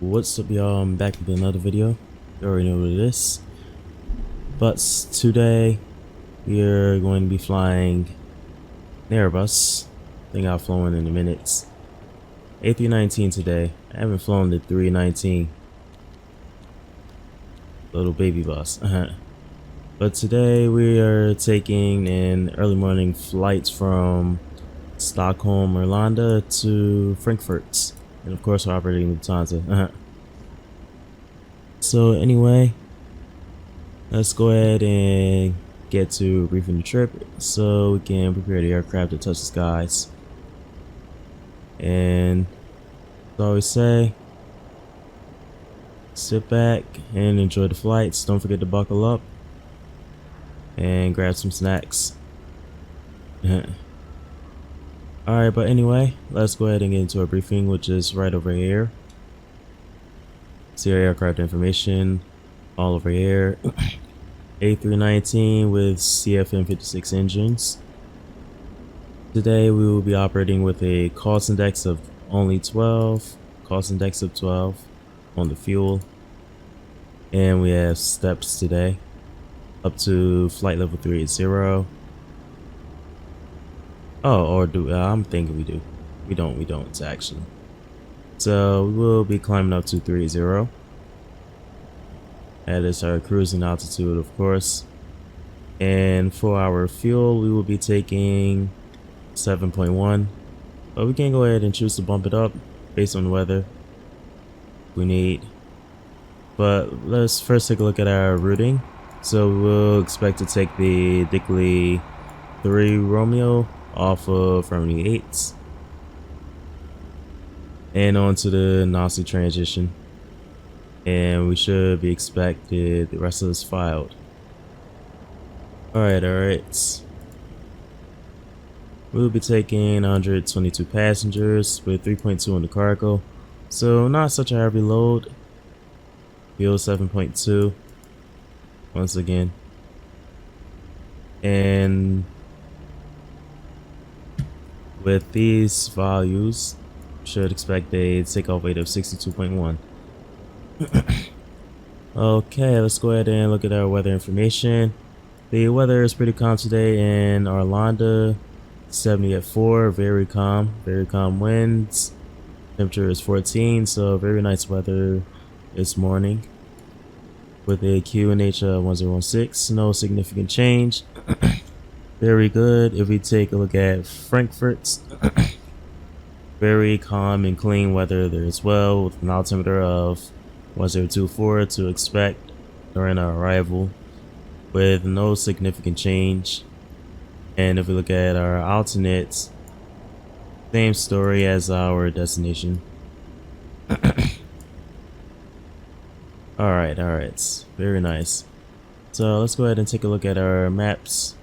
What's up, y'all? I'm back with another video. You already know what it is. But today we are going to be flying an Airbus. I think I've flown in a minute. A319 today. I haven't flown the 319. Little baby bus. But today we are taking an early morning flight from Stockholm, Irlanda to Frankfurt. And of course we're operating Lufthansa. So anyway, let's go ahead and get to briefing the trip so we can prepare the aircraft to touch the skies. And as I always say, sit back and enjoy the flights. Don't forget to buckle up and grab some snacks. Alright, but anyway, let's go ahead and get into our briefing, which is right over here. See our aircraft information all over here. A319 with CFM56 engines. Today we will be operating with a cost index of only 12, cost index of 12 on the fuel. And we have steps today up to flight level 380. Oh, or do I'm thinking we do. We don't actually. So we will be climbing up to 380. That is our cruising altitude, of course. And for our fuel, we will be taking 7.1. But we can go ahead and choose to bump it up based on the weather we need. But let's first take a look at our routing. So we'll expect to take the Dickley 3 Romeo off of Harmony 8 and onto the Nazi transition. And we should be expected the rest of this filed. Alright. We'll be taking 122 passengers with 3.2 on the cargo. So not such a heavy load. Fuel 7.2 once again. And with these values, should expect a takeoff weight of 62.1. Okay, let's go ahead and look at our weather information. The weather is pretty calm today in Arlanda. 70 at 4, very calm winds. Temperature is 14, so very nice weather this morning. With a QNH 1016, no significant change. Very good. If we take a look at Frankfurt, very calm and clean weather there as well, with an altimeter of 1024 to expect during our arrival, with no significant change. And if we look at our alternates, same story as our destination. Alright, very nice. So let's go ahead and take a look at our maps.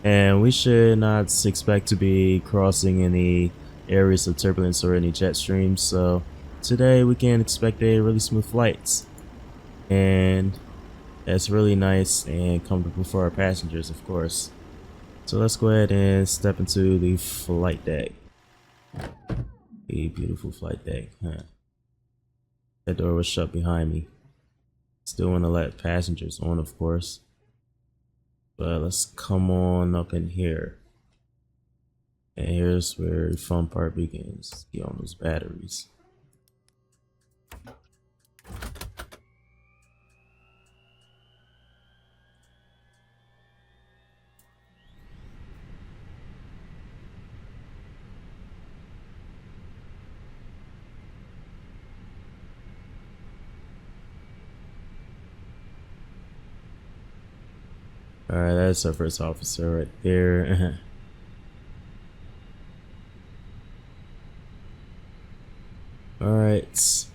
And we should not expect to be crossing any areas of turbulence or any jet streams. So today we can expect a really smooth flight. And that's really nice and comfortable for our passengers, of course. So let's go ahead and step into the flight deck. A beautiful flight deck, huh? That door was shut behind me. Still want to let passengers on, of course. But let's come on up in here. And here's where the fun part begins. Get on those batteries. Alright, that's our first officer right there. Alright,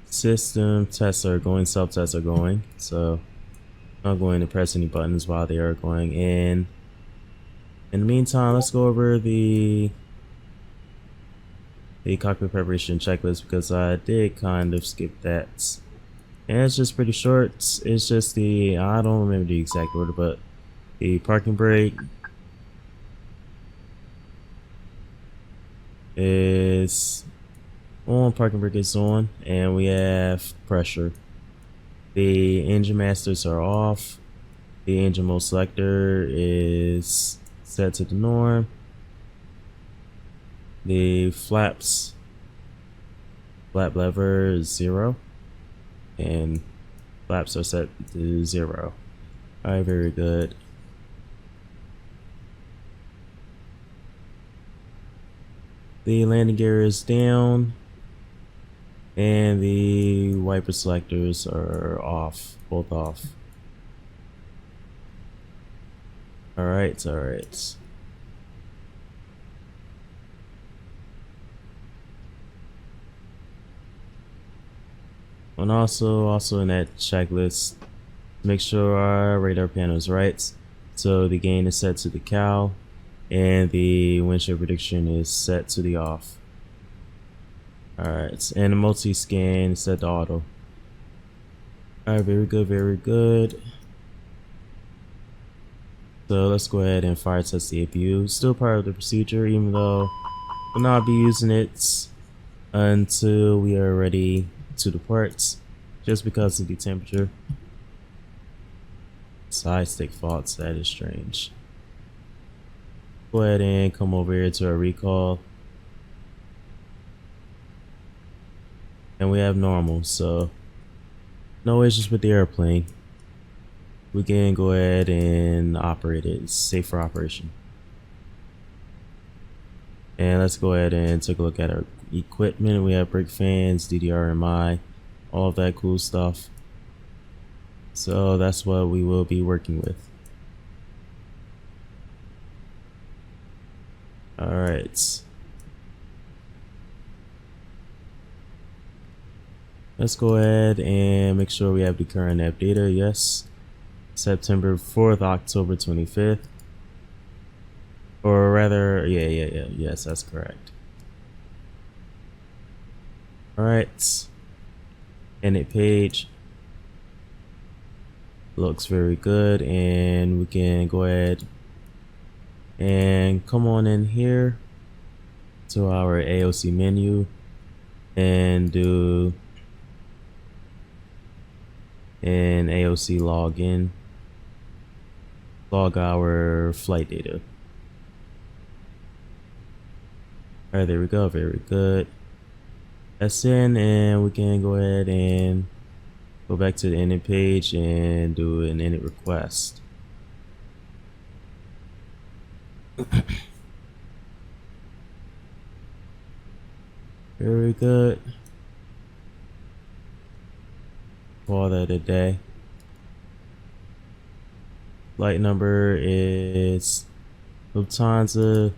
system tests are going, self-tests are going, so I'm not going to press any buttons while they are going. And in the meantime, let's go over the cockpit preparation checklist, because I did kind of skip that. And it's just pretty short. It's just I don't remember the exact order, but the parking brake is On, parking brake is on, and we have pressure. The engine masters are off. The engine mode selector is set to the norm. The flap lever is 0, and flaps are set to 0. Alright, very good. The landing gear is down, and the wiper selectors are off, both off. Alright. And also in that checklist, make sure our radar panel is right. So the gain is set to the cow, and the windshield prediction is set to the off. Alright, and the multi-scan is set to auto. Alright, very good. So let's go ahead and fire test the APU. Still part of the procedure, even though we'll not be using it until we are ready to depart, just because of the temperature. Side stick faults, that is strange. Go ahead and come over here to our recall. And we have normal, so no issues with the airplane. We can go ahead and operate it. It's safe for operation. And let's go ahead and take a look at our equipment. We have brake fans, DDR-MI, all of that cool stuff. So that's what we will be working with. Alright. Let's go ahead and make sure we have the current nav data. Yes. September 4th, October 25th. Or rather, yeah. Yes, that's correct. Alright. Init page. Looks very good, and we can go ahead and come on in here to our AOC menu and do an AOC login, log our flight data. Alright, there we go, very good. That's in, and we can go ahead and go back to the init page and do an init request. Very good. Call that a day. Flight number is Lufthansa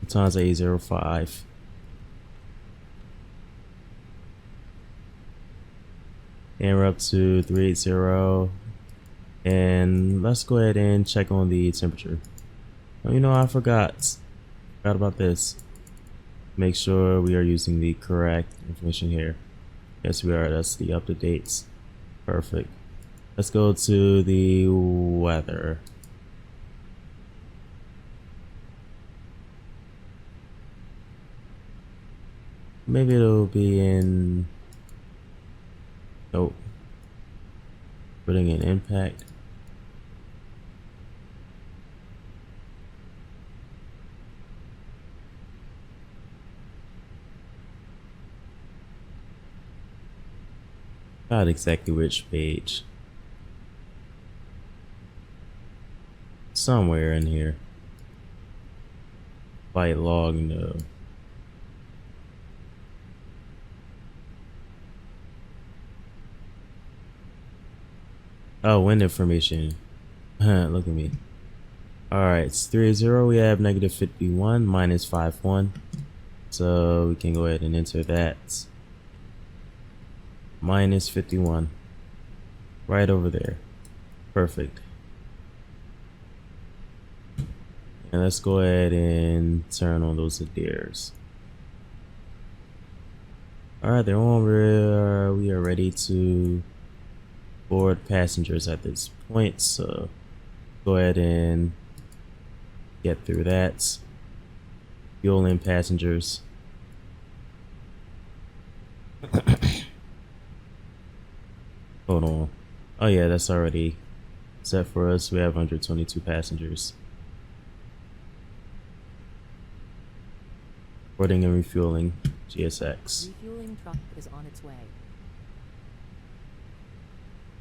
805. And we're up to 380. And let's go ahead and check on the temperature. Oh, you know, I forgot about this. Make sure we are using the correct information here. Yes, we are. That's the up to dates. Perfect. Let's go to the weather. Maybe it'll be in. Nope. Putting in impact. Not exactly which page. Somewhere in here. Flight log, no. Oh, wind information. Look at me. Alright, it's 3-0. We have -51, -51. So we can go ahead and enter that. -51. Right over there. Perfect. And let's go ahead and turn on those ADIRs. Alright, they're on. We are ready to board passengers at this point, so go ahead and get through that. Fuel in passengers. Hold on. Oh yeah, that's already set for us. We have 122 passengers. Boarding and refueling GSX. Refueling truck is on its way.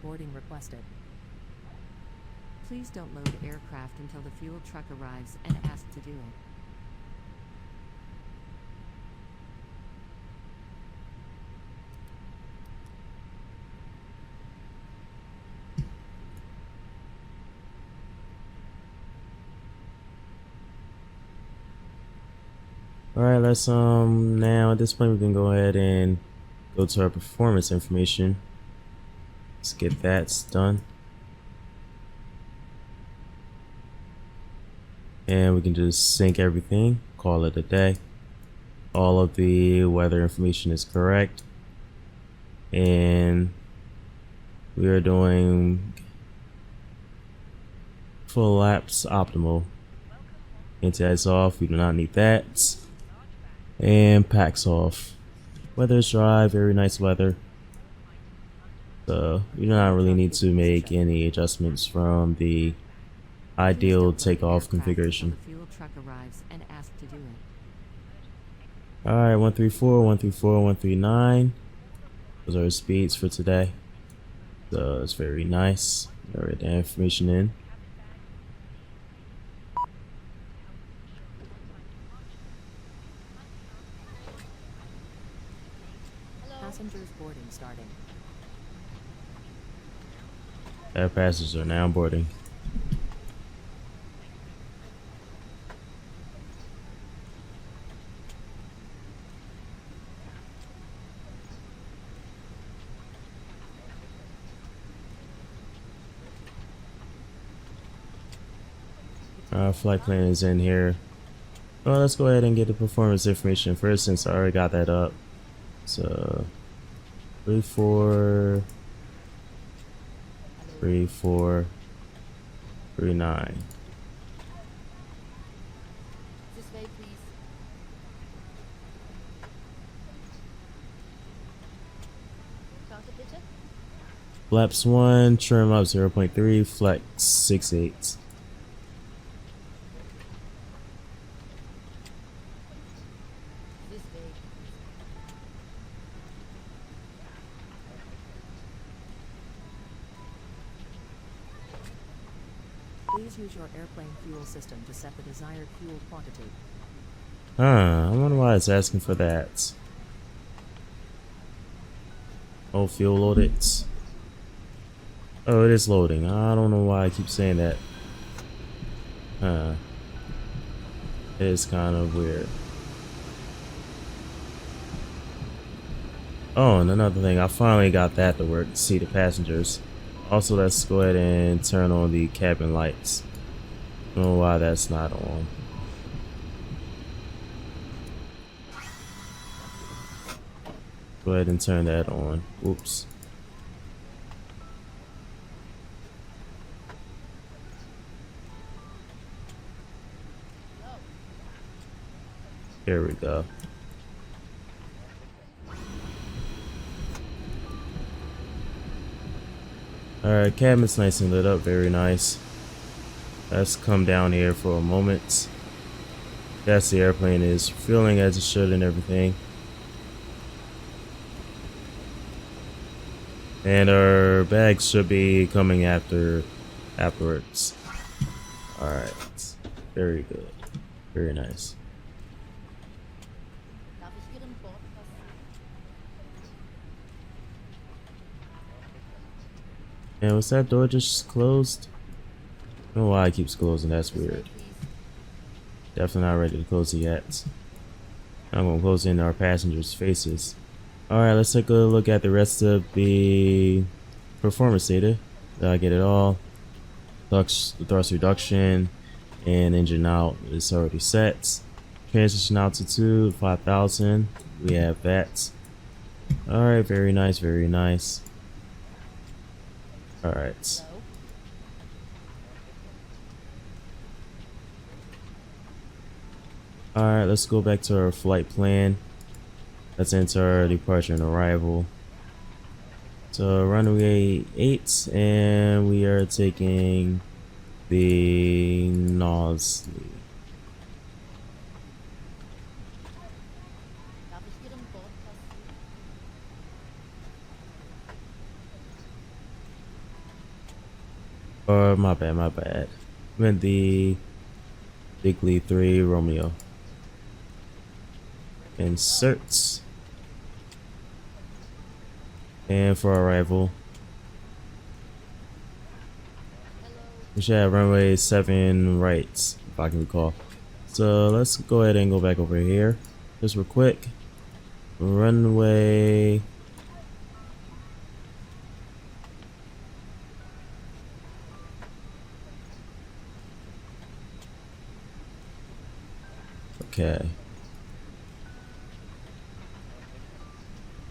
Boarding requested. Please don't load aircraft until the fuel truck arrives and ask to do it. Alright, let's now at this point we can go ahead and go to our performance information. Let's get that done. And we can just sync everything, call it a day. All of the weather information is correct. And we are doing full laps optimal. Anti-ice off, we do not need that. And packs off. Weather is dry, very nice weather. So we do not really need to make any adjustments from the ideal takeoff configuration. Fuel truck arrives and ask to do it. Alright, 134, 134, 139. Those are the speeds for today. So it's very nice. Write that information in. Passengers boarding starting. Our passengers are now boarding. Our flight plan is in here. Well, let's go ahead and get the performance information first since I already got that up. So 34, 34, 39. This way, please. Counter picture. Flaps 1, trim up 0.3, flex 6/8. This way. Please use your airplane fuel system to set the desired fuel quantity. I wonder why it's asking for that. Oh, fuel loaded. Oh, it is loading. I don't know why I keep saying that. It is kind of weird. Oh, and another thing, I finally got that to work to see the passengers. Also, let's go ahead and turn on the cabin lights. I don't know why that's not on. Go ahead and turn that on. Oops. Here we go. Alright, cabin's nice and lit up, very nice. Let's come down here for a moment. Yes, the airplane is feeling as it should and everything. And our bags should be coming afterwards. Alright. Very good. Very nice. Darf ich Ihren Bordpass? And was that door just closed? I don't know why it keeps closing, that's This way, weird. please. Definitely not ready to close it yet. I'm gonna close in our passengers' faces. Alright, let's take a look at the rest of the performance data. Did I get it all? Thrust reduction and engine out is already set. Transition altitude 5,000. We have that. Alright, very nice, very nice. Alright. Hello? Alright, let's go back to our flight plan. Let's enter our departure and arrival. So runway 8, and we are taking the Nosley. Darf ich Ihren Bordpass sehen? Or my bad, my bad. Meant the Bigley 3 Romeo. Insert. And for arrival, Hello. we should have runway 7 right, if I can recall. So let's go ahead and go back over here, just real quick. Runway. Okay.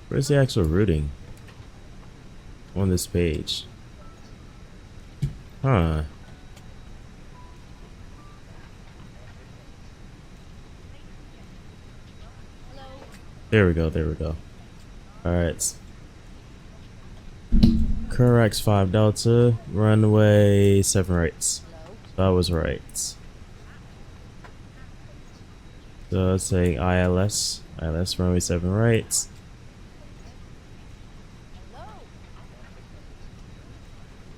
Where's the actual routing on this page? Huh. Hello. There we go, there we go. Alright. Correct 5 Delta, runway 7 right. Hello. That was right. So let's say ILS runway 7 right. Hello.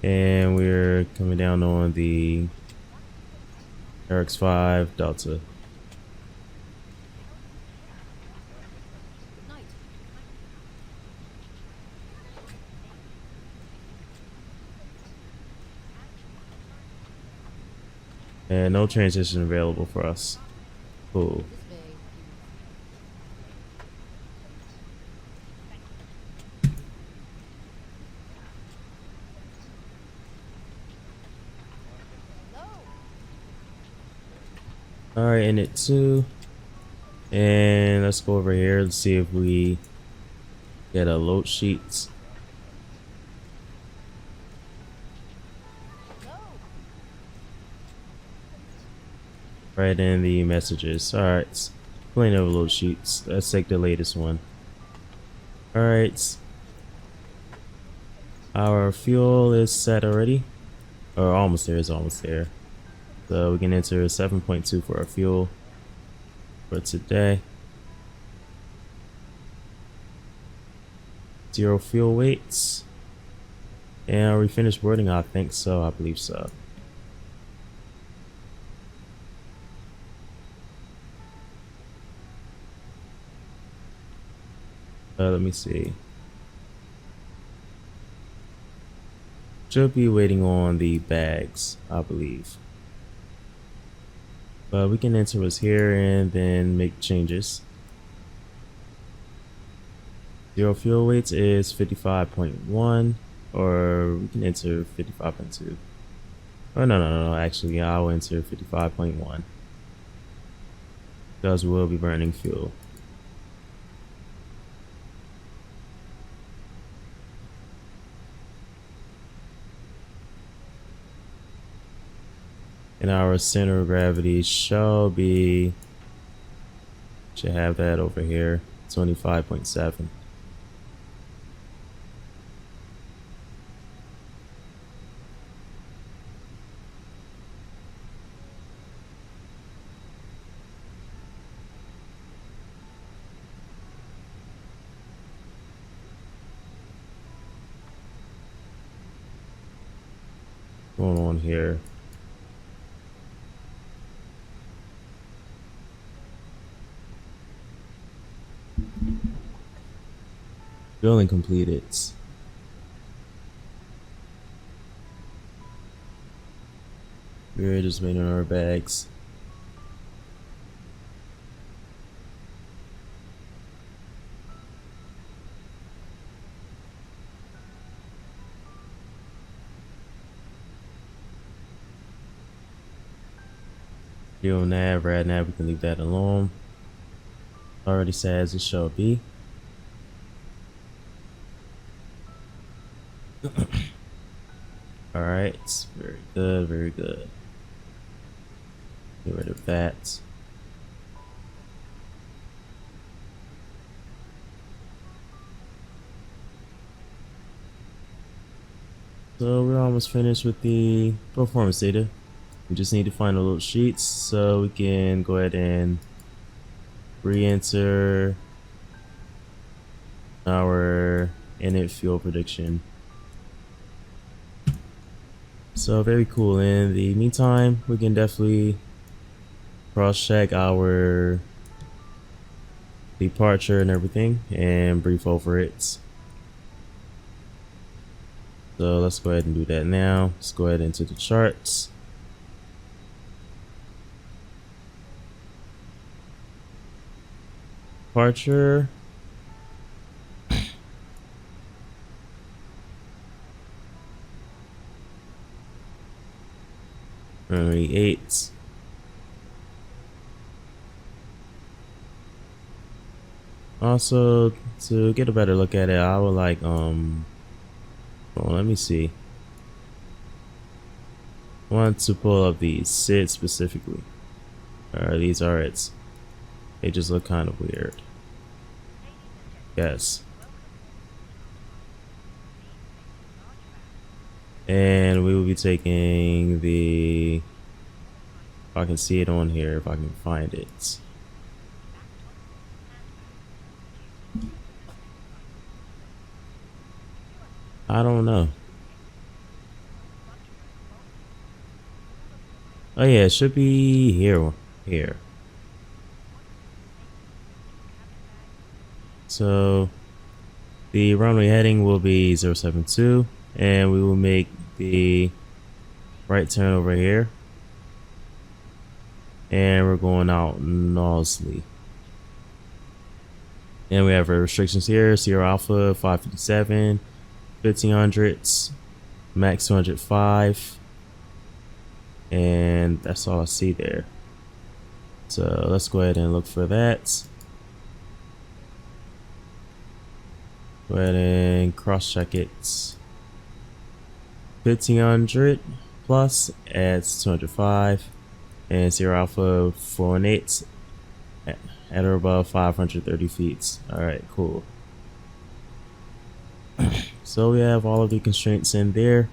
And we're coming down on the RX5 Delta. Good night. And no transition available for us. Cool. This way, please. Hello. Alright, in it 2. And let's go over here and see if we get a load sheet. Hello. Right in the messages. Alright. Plenty of load sheets. Let's take the latest one. Alright. Our fuel is set already. Or almost there, it's almost there. So we can enter 7.2 for our fuel for today. 0 fuel weights. And are we finished boarding? I think so. I believe so. Let me see. Should be waiting on the bags, I believe. But we can enter what's here and then make changes. 0 fuel weights is 55.1, or we can enter 55.2. Oh, no. Actually, I'll enter 55.1. Because we'll be burning fuel. And our center of gravity should have that over here, 25.7. Going on here. Building completed. We're just waiting on our bags. Fuel nav, rad nav, we can leave that alone. Already says it shall be. Alright, very good, very good. Get rid of that. So we're almost finished with the performance data. We just need to find the little sheets so we can go ahead and re-enter our init fuel prediction. So very cool. In the meantime, we can definitely cross-check our departure and everything and brief over it. So let's go ahead and do that now. Let's go ahead into the charts. Departure. Runway 8. Also, to get a better look at it, I would like well, let me see. I want to pull up the SID specifically. These are its. They just look kind of weird. Yes. And we will be taking the, if I can see it on here, if I can find it. I don't know. Oh yeah, it should be here. Here. So the runway heading will be 072, and we will make the right turn over here. And we're going out noisily. And we have our restrictions here: Sierra Alpha 557, 1500s, max 205, and that's all I see there. So let's go ahead and look for that. Go ahead and cross check it. 1500 plus adds 205, and Sierra Alpha 418 at or above 530 feet. Alright, cool. So we have all of the constraints in there,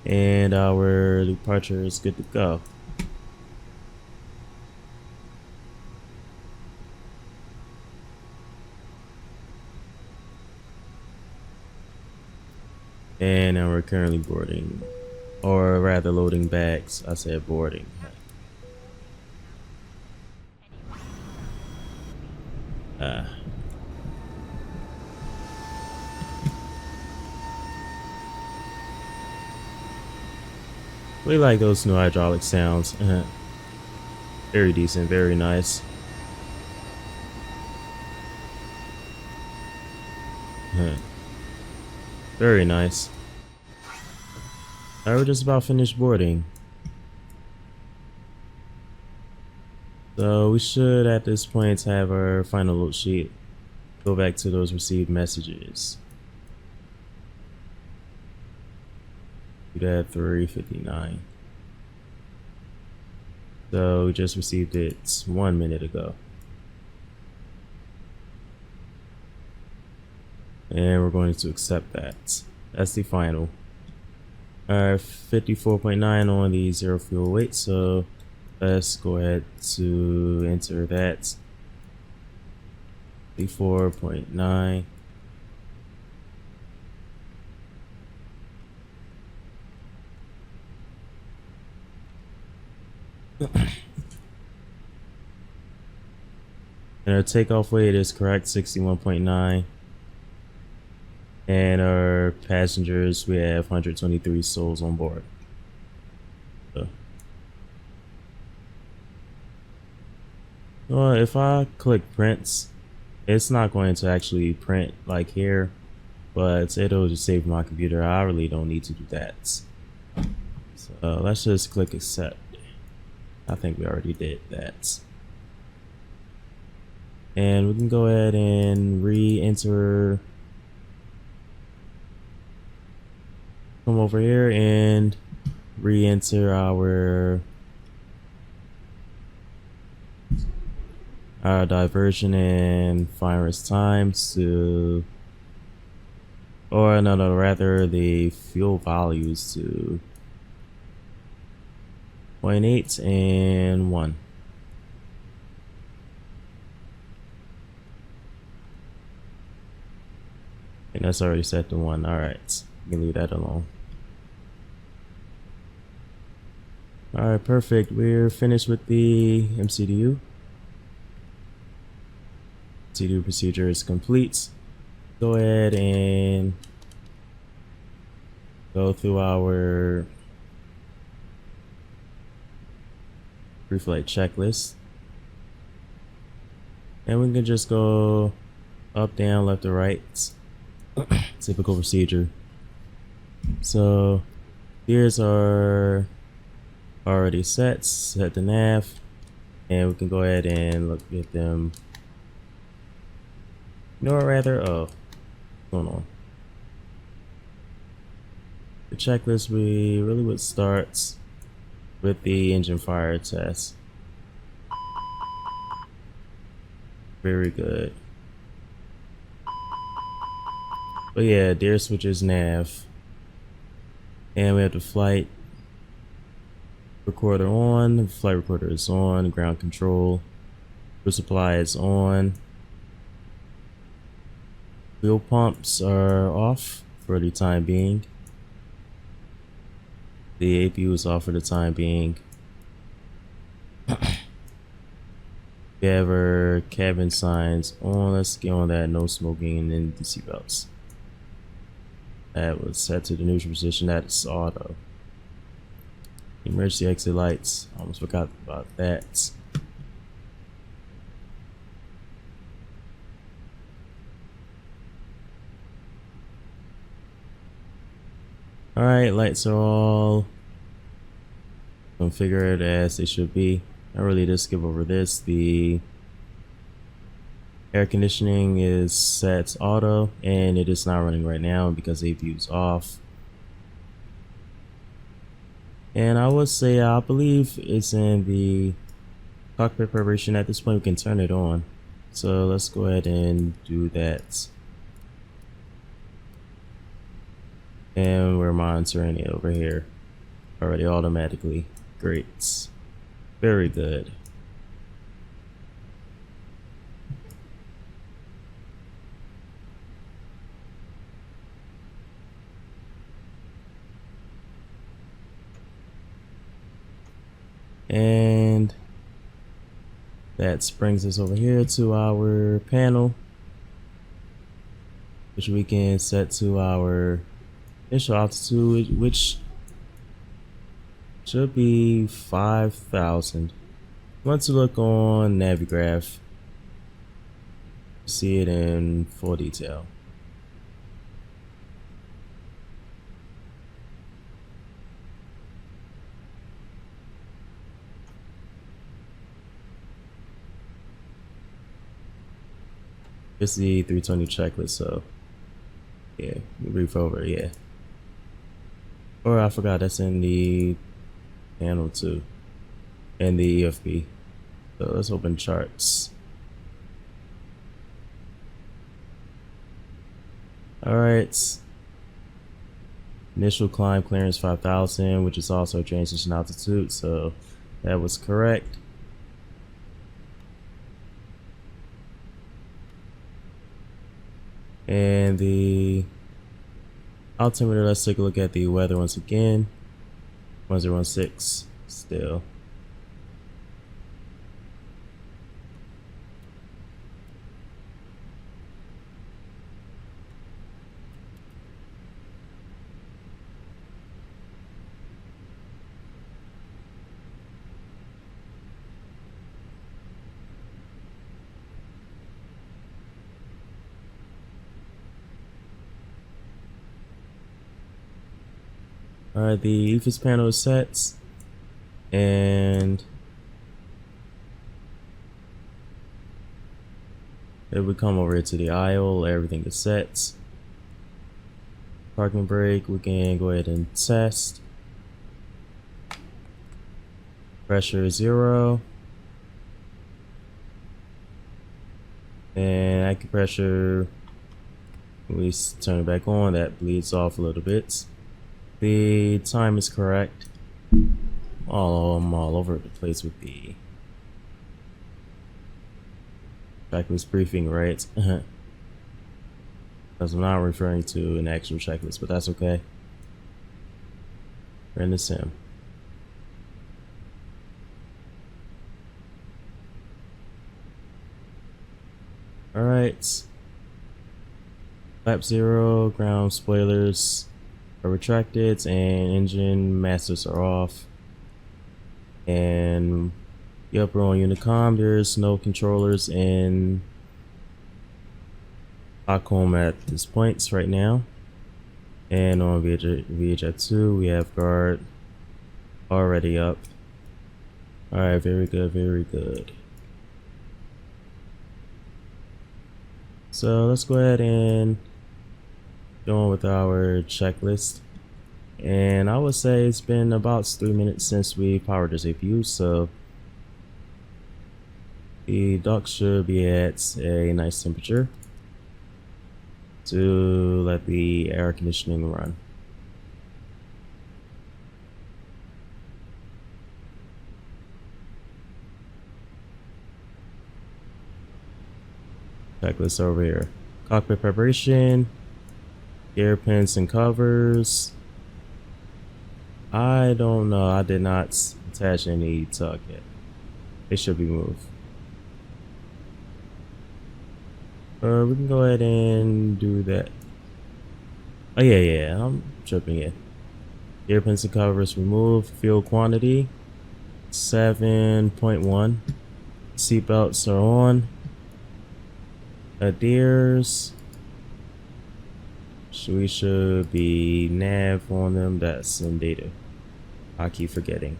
and our departure is good to go. And now we're currently boarding, or rather loading bags. I said boarding. We like those new hydraulic sounds. Very decent, very nice. Very nice. We're just about finished boarding. So we should at this point have our final load sheet. Go back to those received messages. We got 359. So we just received it 1 minute ago. And we're going to accept that. That's the final. 54.9 on the zero fuel weight, so let's go ahead to enter that. 54.9. And our takeoff weight is correct, 61.9. And our passengers, we have 123 souls on board. So. Well, if I click prints, it's not going to actually print like here, but it'll just save my computer. I really don't need to do that. So let's just click accept. I think we already did that. And we can go ahead and re-enter. Come over here and re-enter our diversion and fine rest times to or no, rather the fuel values to 0.8 and 1. And that's already set to 1. Alright, you can leave that alone. Alright, perfect. We're finished with the MCDU. MCDU procedure is complete. Go ahead and go through our pre-flight checklist. And we can just go up, down, left, or right. Typical procedure. So gears are already set the nav, and we can go ahead and look at them. You know what, rather, what's going on? The checklist, we really would start with the engine fire test. Very good. But yeah, deer switches nav. And we have the flight recorder on. The flight recorder is on. Ground control. Fuel supply is on. Fuel pumps are off for the time being. The APU is off for the time being. We have our cabin signs on. Let's get on that. No smoking and the seatbelts. That was set to the neutral position. That is auto. Emergency exit lights. Almost forgot about that. Alright, lights are all configured as they should be. I really just skip over this. The air conditioning is set auto, and it is not running right now because APU is off. And I would say, I believe it's in the cockpit preparation. At this point, we can turn it on. So let's go ahead and do that. And we're monitoring it over here already automatically. Great. Very good. And that brings us over here to our panel, which we can set to our initial altitude, which should be 5,000. Want to look on Navigraph, see it in full detail. It's the 320 checklist, so yeah, brief over, yeah. Or I forgot, that's in the panel too, and the EFP. So let's open charts. Alright. Initial climb clearance 5,000, which is also transition altitude, so that was correct. And the altimeter, let's take a look at the weather once again. 1016 still. Alright, the EFS panel is set, and if we come over here to the aisle, everything is set. Parking brake, we can go ahead and test. Pressure is 0. And acupressure We turn it back on. That bleeds off a little bit. The time is correct. I'm all over the place with the checklist briefing, right? Because I'm not referring to an actual checklist, but that's okay. We're in the sim. Alright. Lap 0, ground spoilers are retracted, and engine masters are off. And yep, we're on Unicom. There's no controllers in Stockholm at this point right now. And on VHF2, we have guard already up. Alright, very good, very good. So let's go ahead and go on with our checklist. And I would say it's been about 3 minutes since we powered the CPU, so the duct should be at a nice temperature to let the air conditioning run. Checklist over here. Cockpit preparation, gear pins and covers. I don't know. I did not attach any tug yet. It should be moved. We can go ahead and do that. Oh yeah, I'm tripping it. Gear pins and covers removed. Fuel quantity 7.1. Seatbelts are on. Adheres. We should be nav on them. That's in data. I keep forgetting.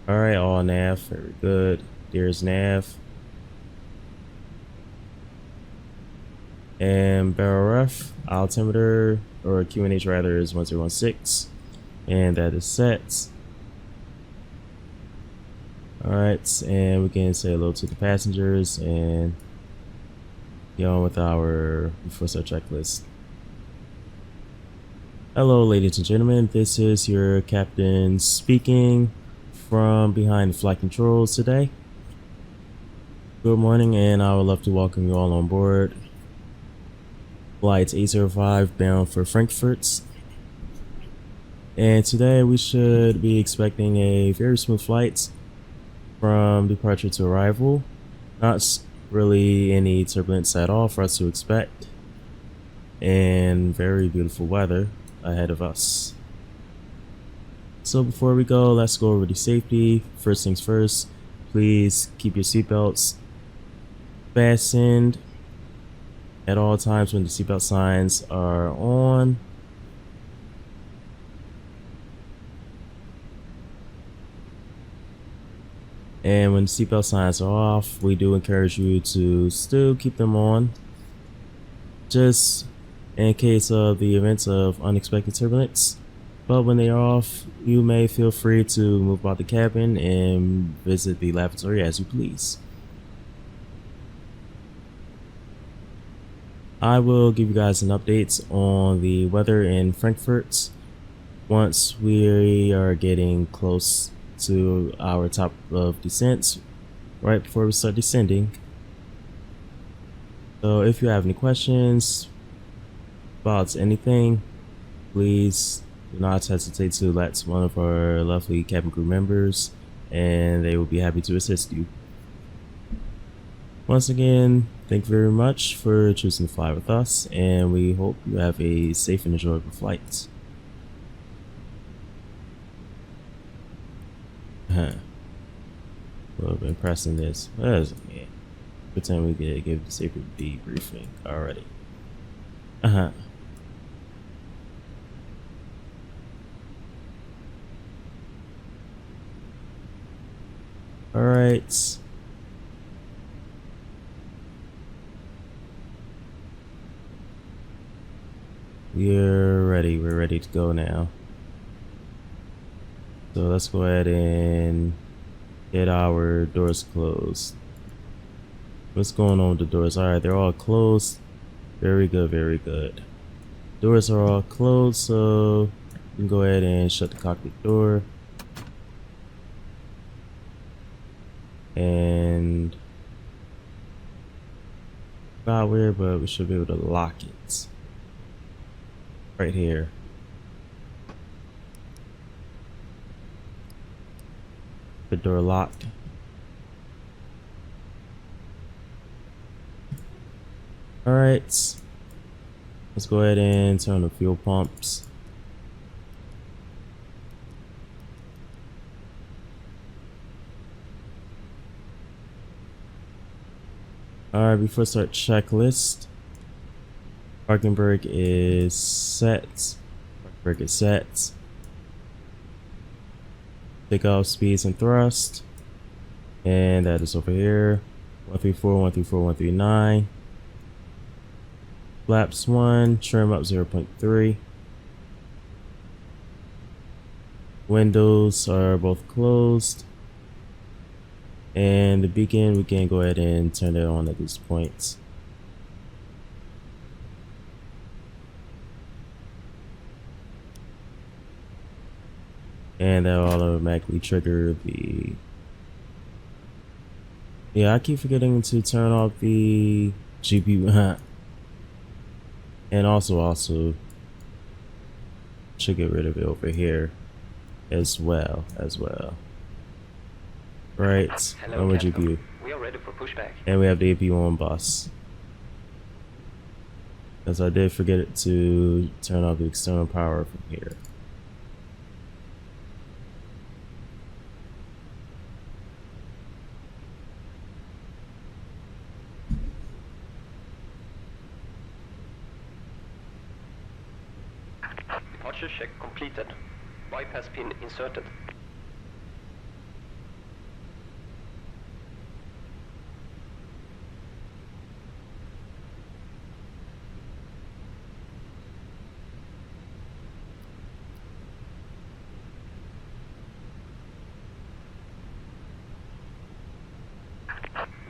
Alright, all nav. Very good. There's nav. And barrel ref altimeter, or QNH rather, is 1016. And that is set. Alright, and we can say hello to the passengers and get on with our first checklist. Hello ladies and gentlemen, this is your captain speaking from behind the flight controls today. Good morning, and I would love to welcome you all on board Flight 805 bound for Frankfurt. And today we should be expecting a very smooth flight from departure to arrival. Not really any turbulence at all for us to expect, and very beautiful weather ahead of us. So before we go, let's go over the safety. First things first, please keep your seatbelts fastened at all times when the seatbelt signs are on. And when the seatbelt signs are off, we do encourage you to still keep them on, just in case of the events of unexpected turbulence. But when they are off, you may feel free to move about the cabin and visit the lavatory as you please. I will give you guys an update on the weather in Frankfurt once we are getting close to our top of descent, right before we start descending. So if you have any questions about anything, please do not hesitate to let one of our lovely cabin crew members, and they will be happy to assist you. Once again, thank you very much for choosing to fly with us, and we hope you have a safe and enjoyable flight. We've been pressing this. Yeah. Pretend we could give the safer debriefing already. Alright. We're ready to go now. So let's go ahead and get our doors closed. What's going on with the doors? Alright, they're all closed. Very good, very good. Doors are all closed, so you can go ahead and shut the cockpit door. And not weird, but we should be able to lock it right here. The door locked. All right, let's go ahead and turn on the fuel pumps. All right, before start checklist, parking brake is set. Parking brake is set. Take off speeds and thrust, and that is over here. 134, 134, 139. Flaps 1, trim up 0.3. Windows are both closed. And the beacon, we can go ahead and turn it on at these points. And that will automatically trigger the... Yeah, I keep forgetting to turn off the GPU. And also should get rid of it over here as well. Right, Hello, over Captain. GPU. We are ready for pushback. And we have the AP1 bus. As I did forget to turn off the external power from here. Departure check completed. Bypass pin inserted.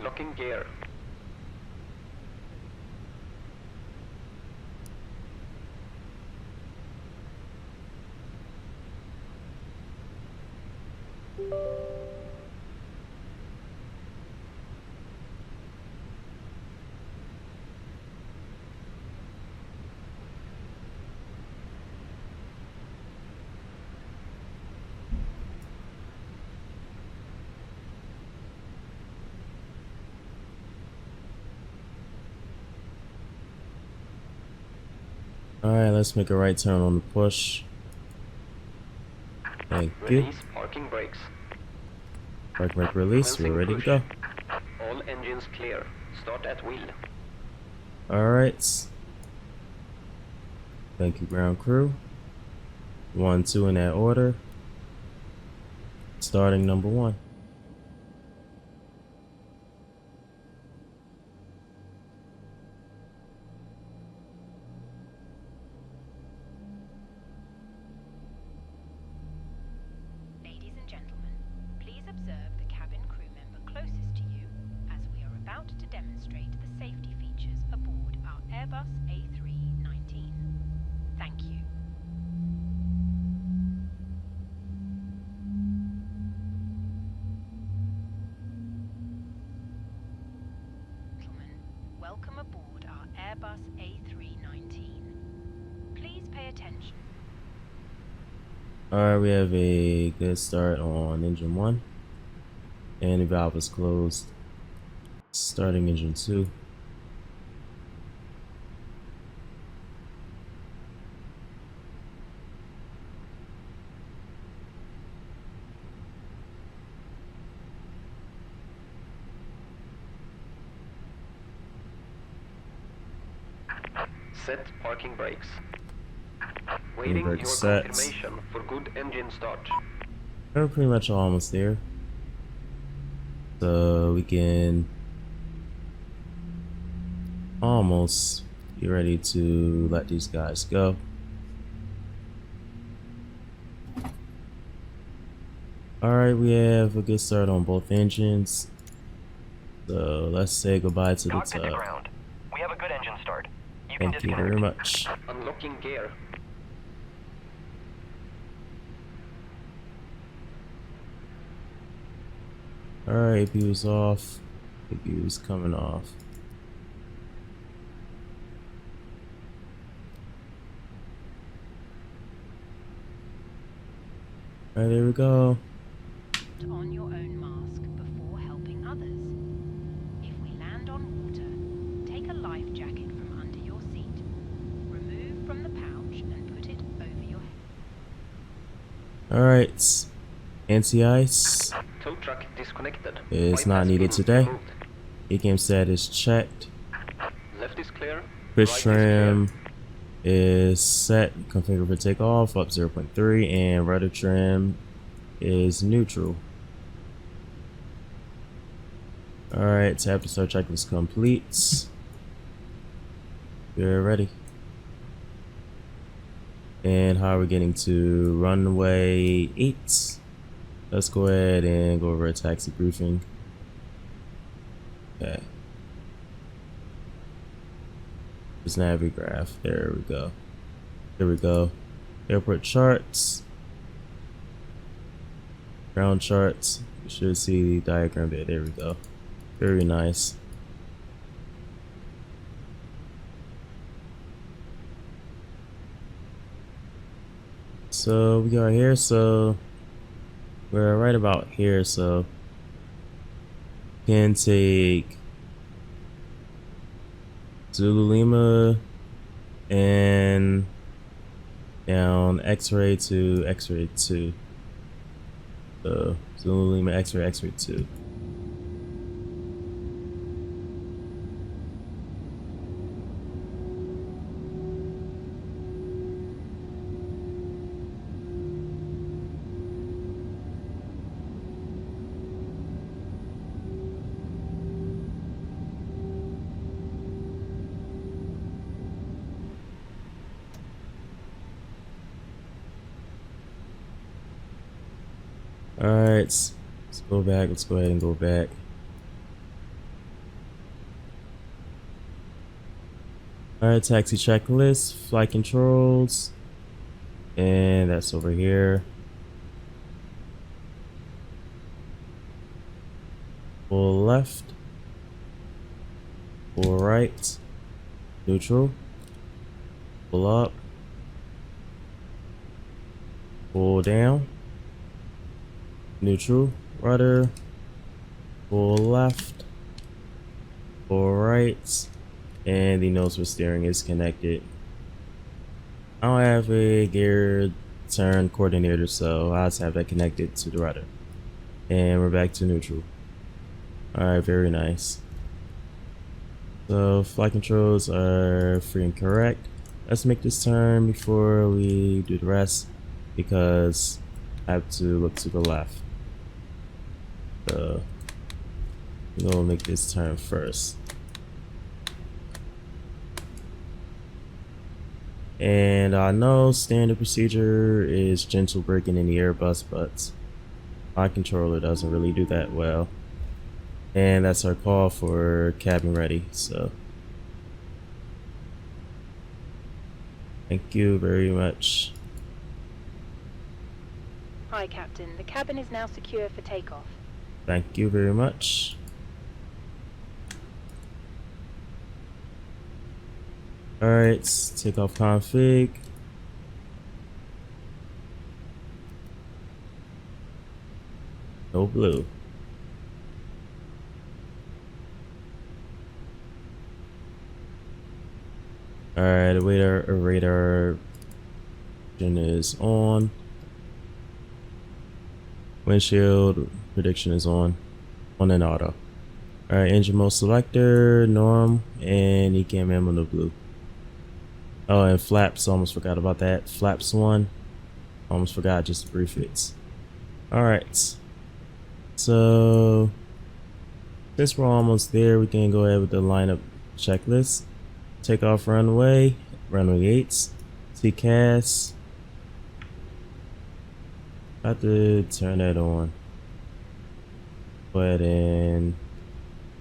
Locking gear. Alright, let's make a right turn on the push. Thank you. Release parking brakes. Park brake release, we're ready to Push. go. All engines clear. Start at wheel. Alright. Thank you, ground crew. 1, 2 in that order. Starting number 1. Ladies and gentlemen, please observe the cabin crew member closest to you as we are about to demonstrate the safety features aboard our Airbus A319. Thank you. Gentlemen, welcome aboard our Airbus A319. Please pay attention. Alright, we have a good start on engine 1. And the valve is closed. Starting engine 2. Set parking brakes. Waiting brake your set. confirmation for good engine start. We're pretty much almost there. So we can almost be ready to let these guys go. Alright, we have a good start on both engines. So let's say goodbye to the Cockpit to tug. ground. We have a good engine start. Thank you very much. Unlocking gear. Alright, APU's off. APU's coming off. Alright, there we go. On your own mask before helping others. If we land on water, take a life jacket from under your seat. Remove from the pouch and put it over your head. Alright. Anti-ice Tow truck disconnected. is not Bypass needed pin today. removed. E-game status checked. Left is clear. Pitch Right is trim clear. is set. Configure for takeoff up 0.3, and rudder trim is neutral. Alright, tap to start checklist complete. We're ready. And how are we getting to runway 8? Let's go ahead and go over a taxi briefing. Okay. Just Navigraph. There we go. There we go. Airport charts. Ground charts. You should see the diagram there. There we go. Very nice. So we are here. So we're right about here. So can take Zulu Lima and down X-ray to X-ray 2. So Zulu Lima X-ray X-ray 2. Alright, let's go back. Let's go ahead and go back. Alright, taxi checklist, flight controls, and that's over here. Full left, full right, neutral, full up, full down, neutral, rudder, full left, full right, and the nose for steering is connected. I don't have a gear turn coordinator, so I'll just have that connected to the rudder. And we're back to neutral. Alright, very nice. So flight controls are free and correct. Let's make this turn before we do the rest, because I have to look to the left. So we'll make this turn first. And I know standard procedure is gentle braking in the Airbus, but my controller doesn't really do that well. And that's our call for cabin ready, so thank you very much. Hi, Captain. The cabin is now secure for takeoff. Thank you very much. Alright, takeoff config. No blue. Alright, radar is on. Windshield prediction is on and auto. Alright, engine mode selector, norm, and ECAM ammo no blue. Oh, and flaps, almost forgot about that. Flaps 1, almost forgot, just to brief it. Alright, so since we're almost there, we can go ahead with the lineup checklist. Takeoff runway, runway 8, TCAS. I have to turn that on. Go ahead and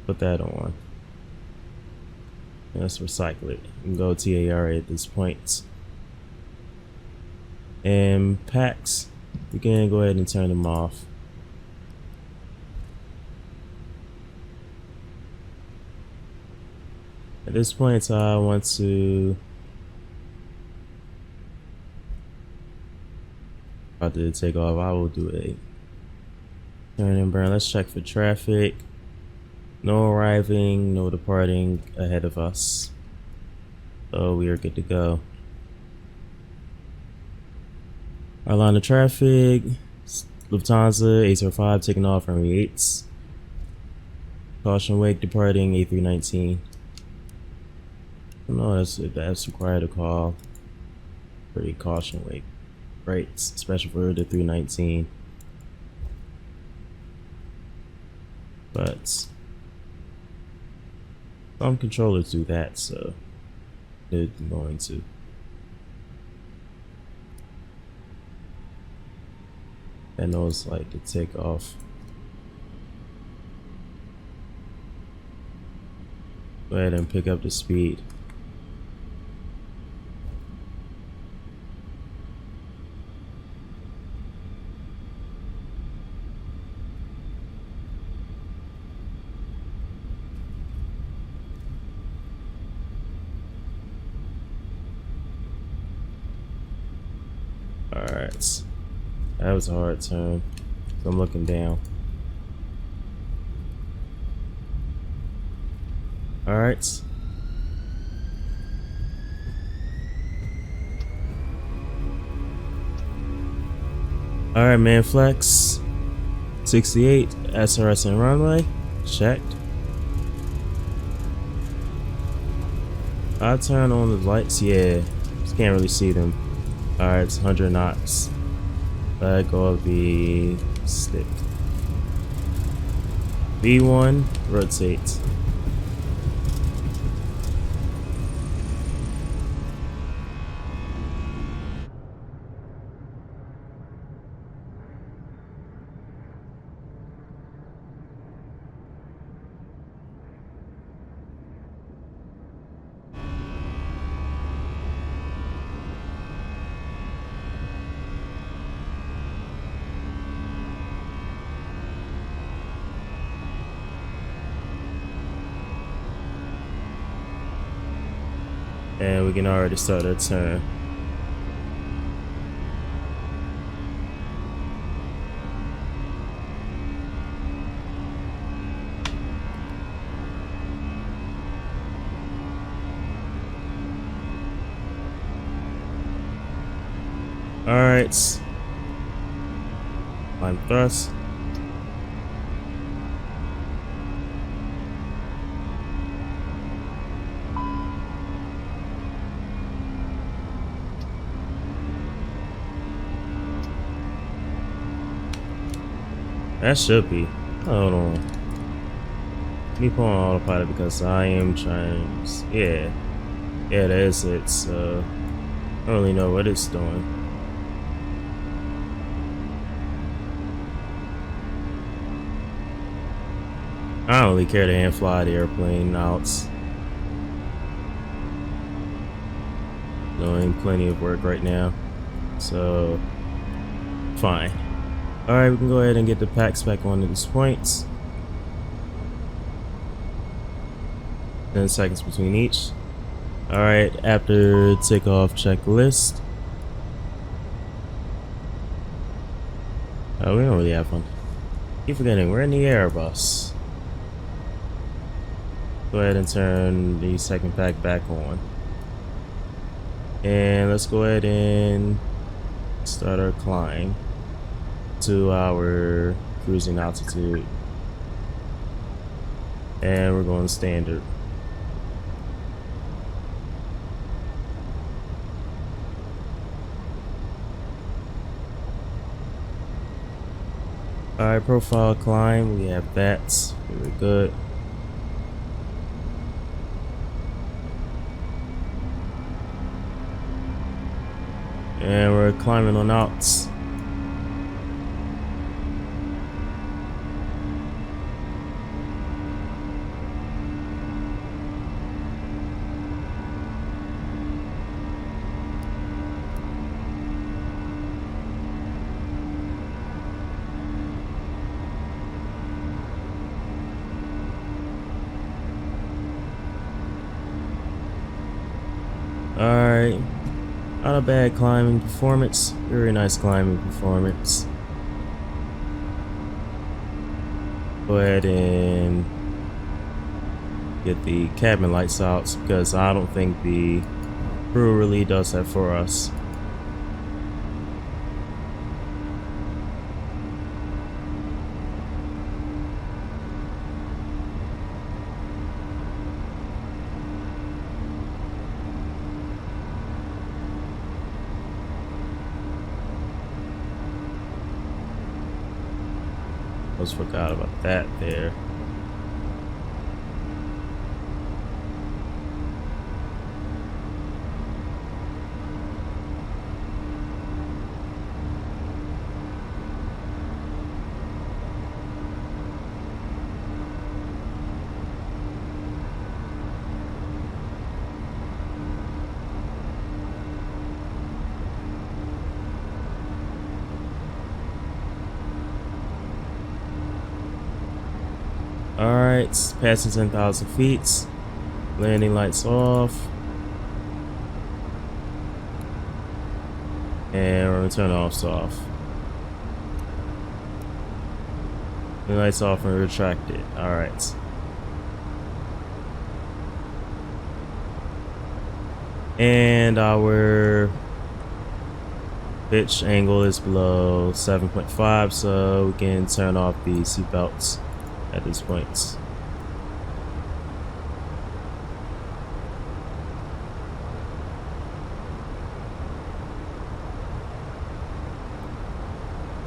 put that on. Let's recycle it and go TAR at this point. And packs, we can go ahead and turn them off. At this point, I want to about to take off. I will do a turn and burn. Let's check for traffic. No arriving, no departing ahead of us. So we are good to go. Our line of traffic, Lufthansa A305 taking off runway 8. Caution wake departing A319. No, that's required to call. Pretty caution wake. Right, especially for the 319. But some controllers do that, so they're going to. And those like to take off. Go ahead and pick up the speed. Alright. That was a hard turn. So I'm looking down. Alright. Alright, man, flex. 68, SRS and runway. Checked. I turn on the lights, yeah. Just can't really see them. Alright, it's 100 knots. Let go of the stick. V1, rotate. And we can already start our turn. Alright. Climb thrust. That should be. Hold on. Let me put on autopilot because I am trying. Yeah. Yeah, that is it. So I don't really know what it's doing. I don't really care to hand fly the airplane out. Doing plenty of work right now. So fine. Alright, we can go ahead and get the packs back onto this point. 10 seconds between each. Alright, after takeoff checklist. Oh, we don't really have one. Keep forgetting, we're in the Airbus. Go ahead and turn the second pack back on. And let's go ahead and start our climb to our cruising altitude. And we're going standard. Alright, profile climb, we have that. Very good. And we're climbing on out. Not a bad climbing performance. Very nice climbing performance. Go ahead and get the cabin lights out because I don't think the crew really does that for us. Almost forgot about that there. Alright, passing 10,000 feet. Landing lights off. And we're gonna turn off. The lights off and retract it. Alright. And our pitch angle is below 7.5, so we can turn off the seatbelts at this point.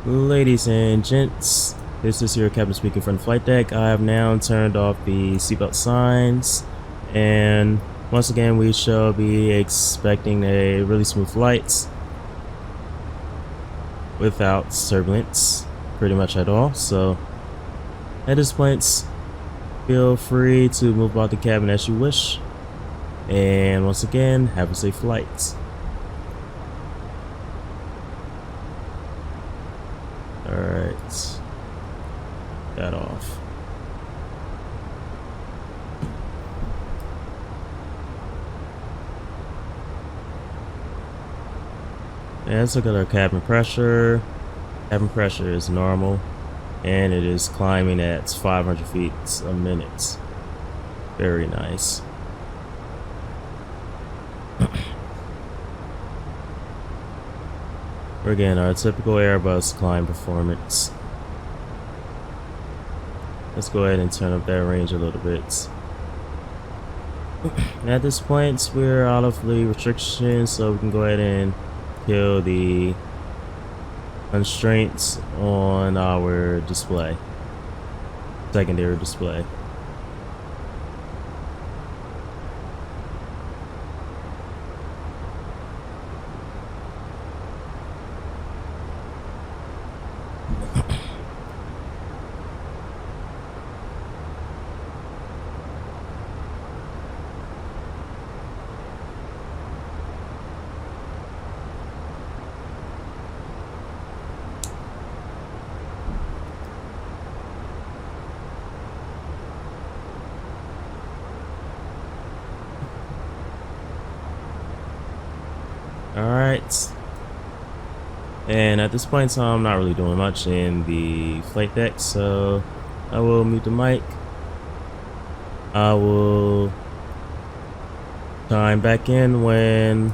Ladies and gents, this is your captain speaking from the flight deck. I have now turned off the seatbelt signs, and once again we shall be expecting a really smooth flight without turbulence pretty much at all. So at this point, feel free to move about the cabin as you wish. And once again, have a safe flight. Alright. Got off. And let's look at our cabin pressure. Cabin pressure is normal, and it is climbing at 500 feet a minute. Very nice. We're getting our typical Airbus climb performance. Let's go ahead and turn up that range a little bit. At this point, we're out of the restrictions, so we can go ahead and kill the constraints on our display, secondary display. Alright, and at this point in time, I'm not really doing much in the flight deck, so I will mute the mic. I will chime back in when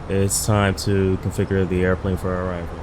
it's time to configure the airplane for arrival.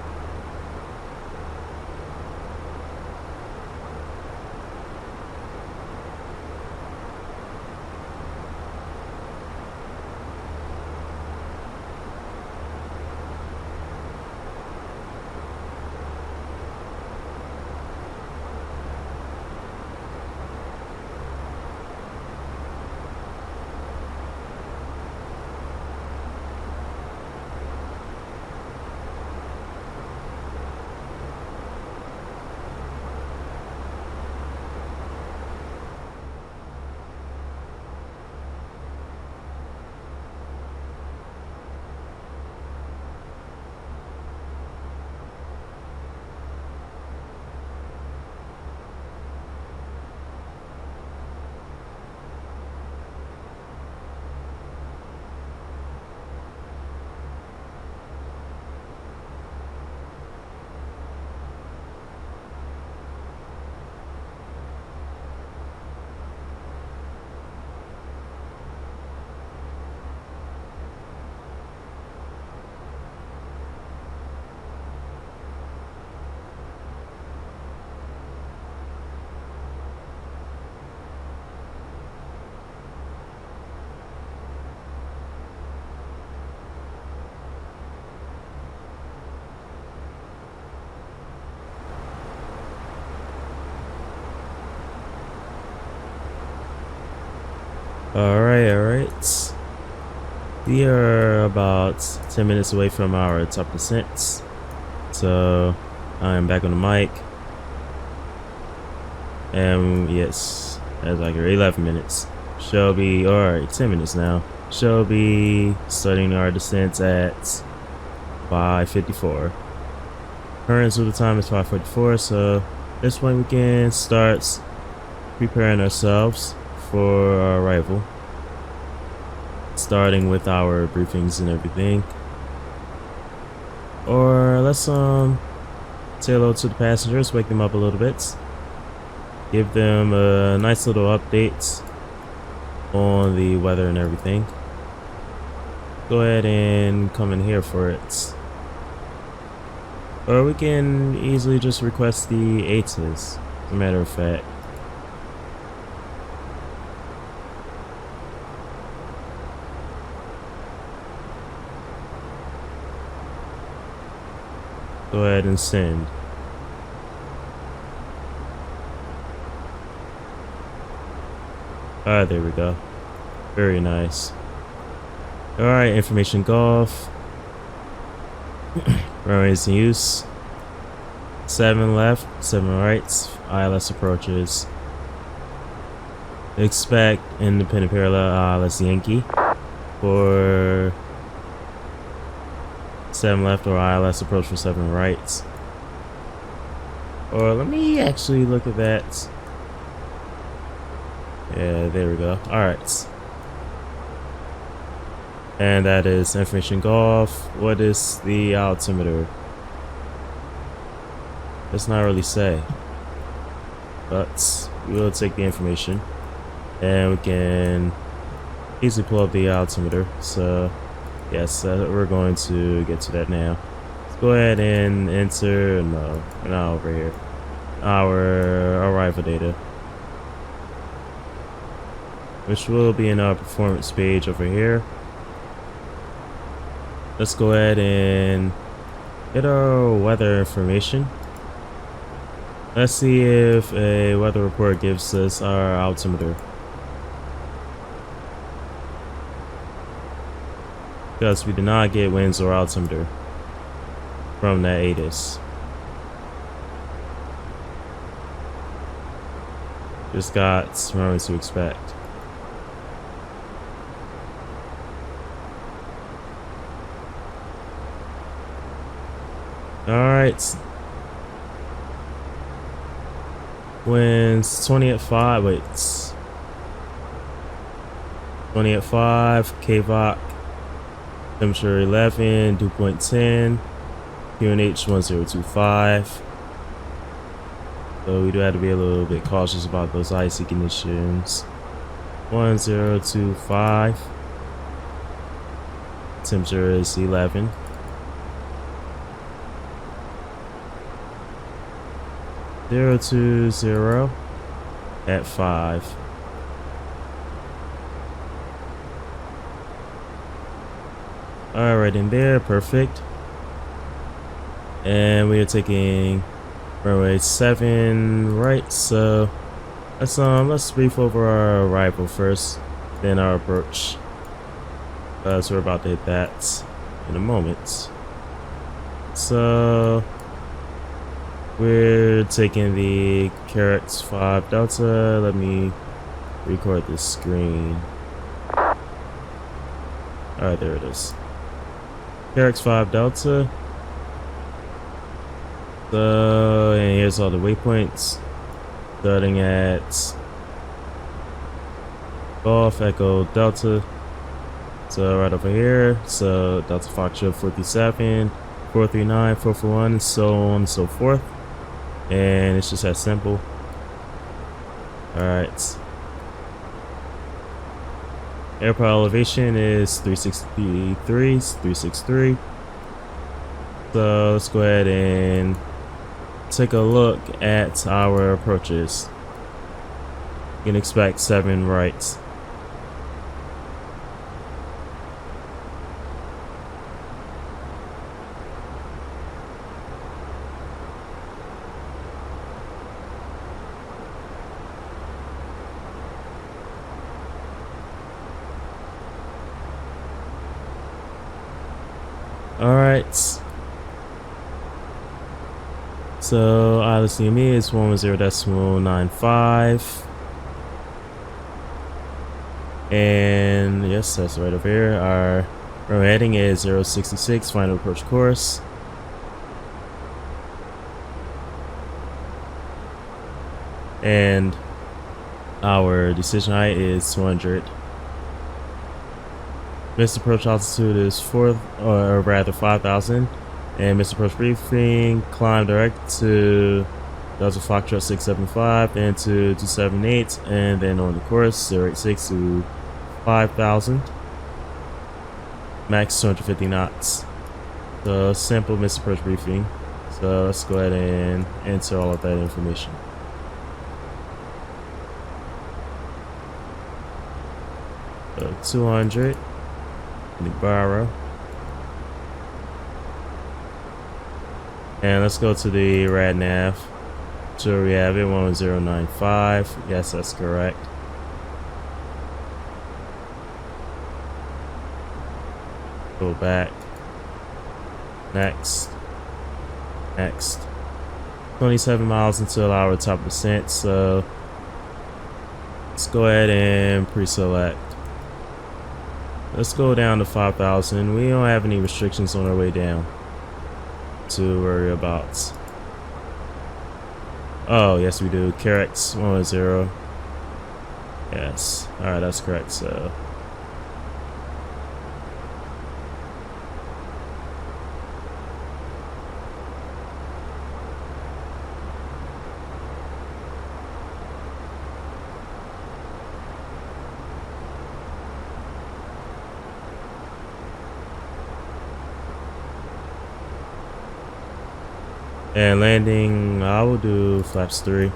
Alright. We are about 10 minutes away from our top descent. So I'm back on the mic. And yes, as I hear 11 minutes. Shelby, alright, 10 minutes now. Shelby starting our descent at 5:54. Current zulu time is 5:44, so this point we can start preparing ourselves for our arrival. Starting with our briefings and everything. Or let's say hello to the passengers, wake them up a little bit. Give them a nice little update on the weather and everything. Go ahead and come in here for it. Or we can easily just request the ATIS, as a matter of fact. Go ahead and send. Alright, there we go. Very nice. Alright, information golf. Runways in use. 7 left, 7 right. ILS approaches. Expect independent parallel ILS Yankee for 7 left, or ILS approach for 7 right. Or let me actually look at that. Yeah, there we go. Alright. And that is information golf. What is the altimeter? Let's not really say. But we will take the information. And we can easily pull up the altimeter. So yes, we're going to get to that now. Let's go ahead and enter, no, not over here, our arrival data, which will be in our performance page over here. Let's go ahead and get our weather information. Let's see if a weather report gives us our altimeter. Because we did not get winds or altimeter from that ATIS. Just got runway to expect. Alright. Winds 20 at 5. Wait. 20 at 5. KVOC. Temperature 11. Dew point 10. QNH 1025. So we do have to be a little bit cautious about those icy conditions. 1025. Temperature is 11. 020 at 5. Alright, in there, perfect. And we are taking runway 7 right, so let's brief over our arrival first, then our approach. So we're about to hit that in a moment. So we're taking the Carrix 5 Delta. Let me record this screen. Alright, there it is. Carrix 5 Delta. So, and here's all the waypoints. Starting at Golf Echo Delta. So right over here. So Delta Foxtrot 437, 439, 441, and so on and so forth. And it's just that simple. Alright. Airport elevation is 363. So let's go ahead and take a look at our approaches. You can expect 7 rights. Alright. So LSDME is 110.95. And yes, that's right over here. Our runway heading is 066, final approach course. And our decision height is 200. Missed approach altitude is 5,000. And missed approach briefing, climb direct to Delta Foxtrot 675 and to 278, and then on the course 086 to 5,000. Max 250 knots. So simple missed approach briefing. So let's go ahead and enter all of that information. So 200, the barrow. And let's go to the rad nav. So we have it 1095. Yes, that's correct. Go back. Next. Next. 27 miles until our top descent. So let's go ahead and pre-select. Let's go down to 5,000. We don't have any restrictions on our way down to worry about. Oh, yes, we do. Carex 110. Yes. Alright, that's correct. So and landing, I will do flaps 3.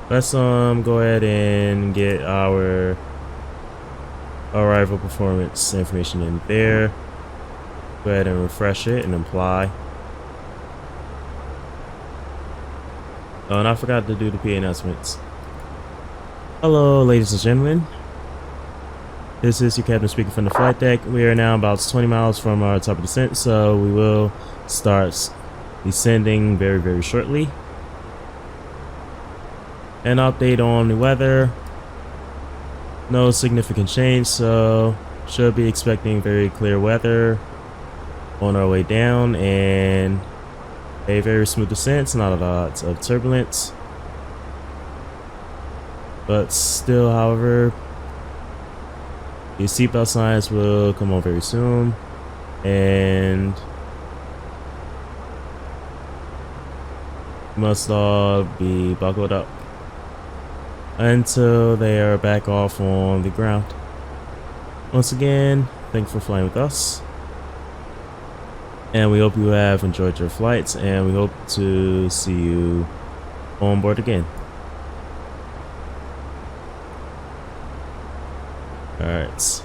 Let's go ahead and get our arrival performance information in there. Go ahead and refresh it and apply. Oh, and I forgot to do the PA announcements. Hello, ladies and gentlemen. This is your captain speaking from the flight deck. We are now about 20 miles from our top of descent, so we will start descending very, very shortly. An update on the weather. No significant change, so should be expecting very clear weather on our way down and a very smooth descent, not a lot of turbulence. But still, however, the seatbelt signs will come on very soon, and must all be buckled up until they are back off on the ground. Once again, thank you for flying with us, and we hope you have enjoyed your flights, and we hope to see you on board again. Alright,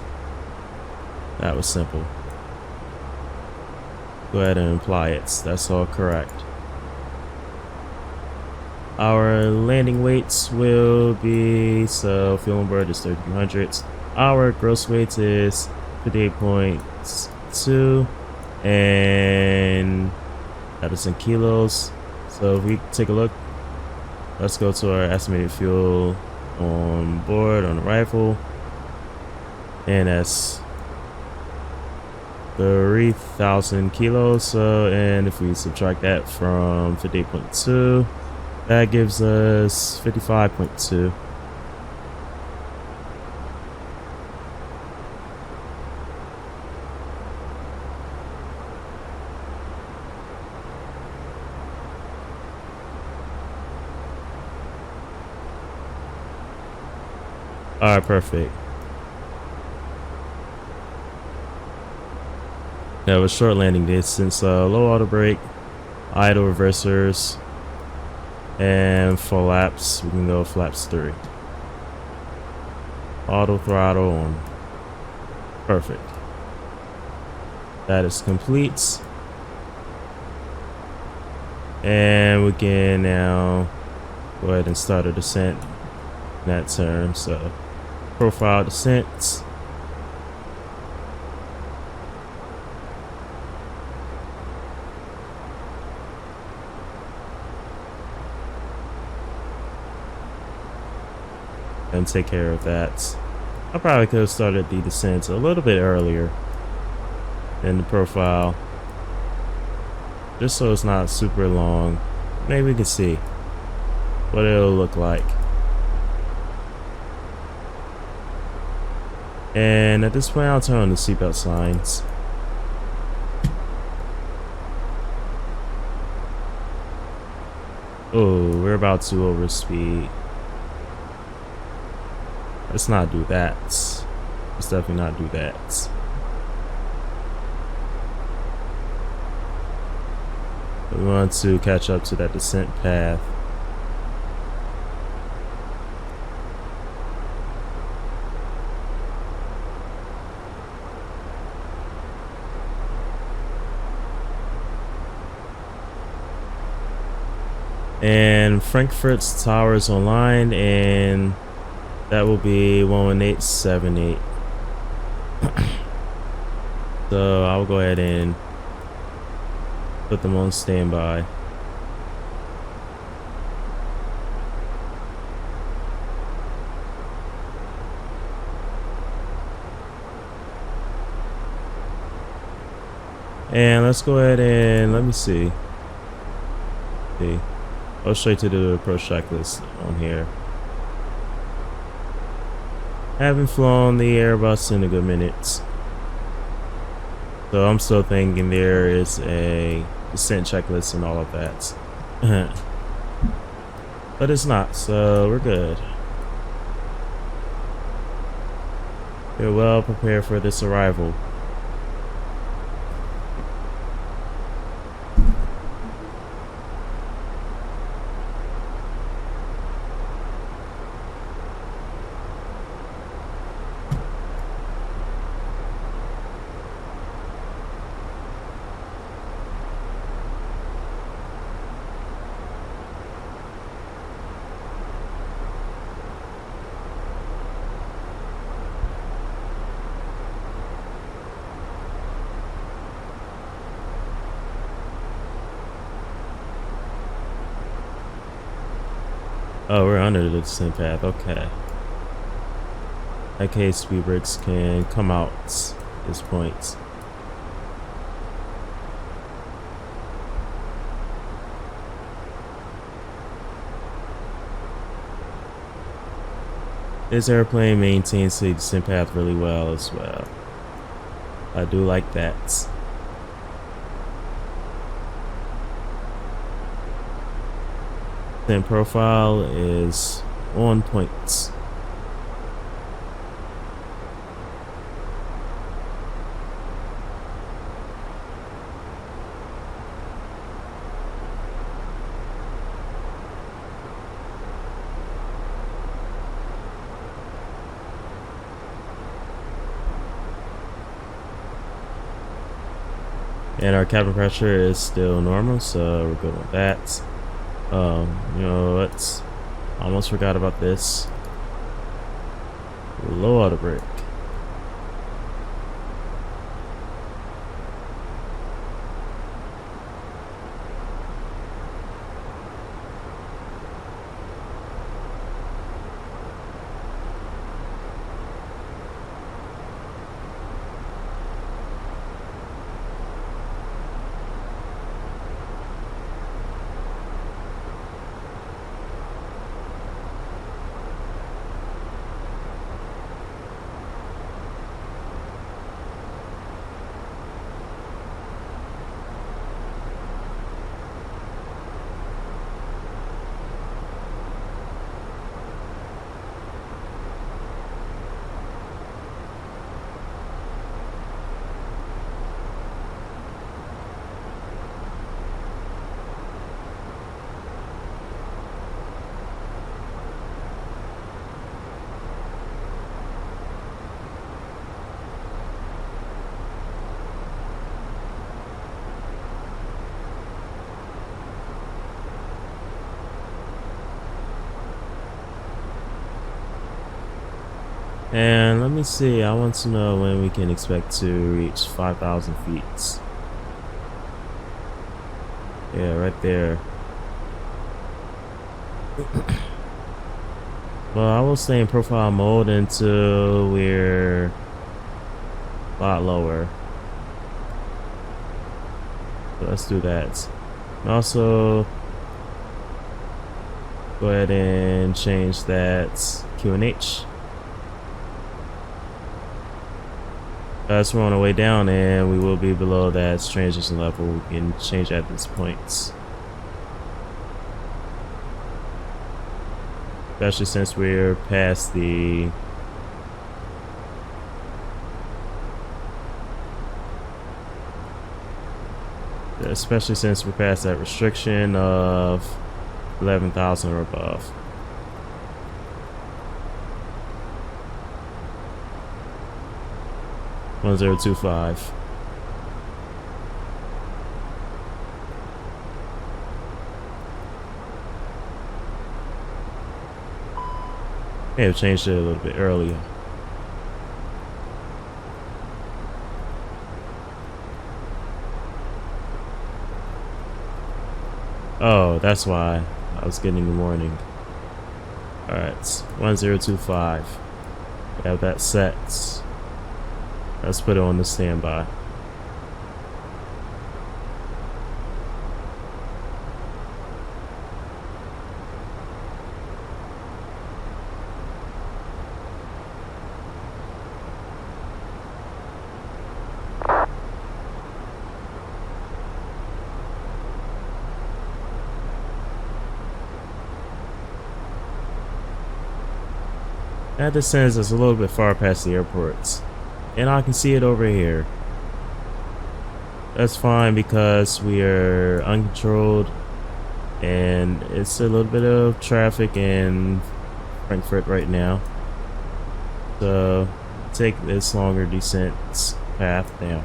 that was simple. Go ahead and apply it. That's all correct. Our landing weights will be, so fuel on board is 3,300. Our gross weight is 58.2, and that is in kilos. So if we take a look, let's go to our estimated fuel on board on arrival, and that's 3,000 kilos. So, and if we subtract that from 58.2, that gives us 55.2. Alright, perfect. That was short landing distance, low auto brake, idle reversers, and for flaps, we can go flaps 3. Auto throttle on. Perfect. That is complete. And we can now go ahead and start a descent in that turn. So, profile descent. and take care of that. I probably could have started the descent a little bit earlier in the profile, just so it's not super long. Maybe we can see what it'll look like. And at this point, I'll turn on the seatbelt signs. Oh, we're about to overspeed. Let's not do that. Let's definitely not do that. We want to catch up to that descent path. And Frankfurt's tower is online, and that will be 11878. So I'll go ahead and put them on standby. And let's go ahead and let me see. Go straight to the approach checklist on here. Haven't flown the Airbus in a good minute, so I'm still thinking there is a descent checklist and all of that. But it's not, so we're good. We're well prepared for this arrival. Oh, we're under the descent path. Okay. In that case, speed brakes can come out at this point. This airplane maintains the descent path really well as well. I do like that. Descent profile is on point. And our cabin pressure is still normal, so we're good with that. You know what? Almost forgot about this. Low auto brake. And let me see, I want to know when we can expect to reach 5,000 feet. Yeah, right there. Well, I will stay in profile mode until we're a lot lower. So let's do that. And also, go ahead and change that QNH. As we're on our way down and we will be below that transition level, we can change at this point. Especially since we're past the that restriction of 11,000 or above. $1025. May have changed it a little bit earlier. Oh, that's why I was getting the warning. Alright, 1025. We have that set. Let's put it on the standby. That just sends us a little bit far past the airports. And I can see it over here. That's fine because we are uncontrolled and it's a little bit of traffic in Frankfurt right now. So take this longer descent path down.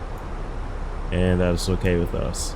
And that's okay with us.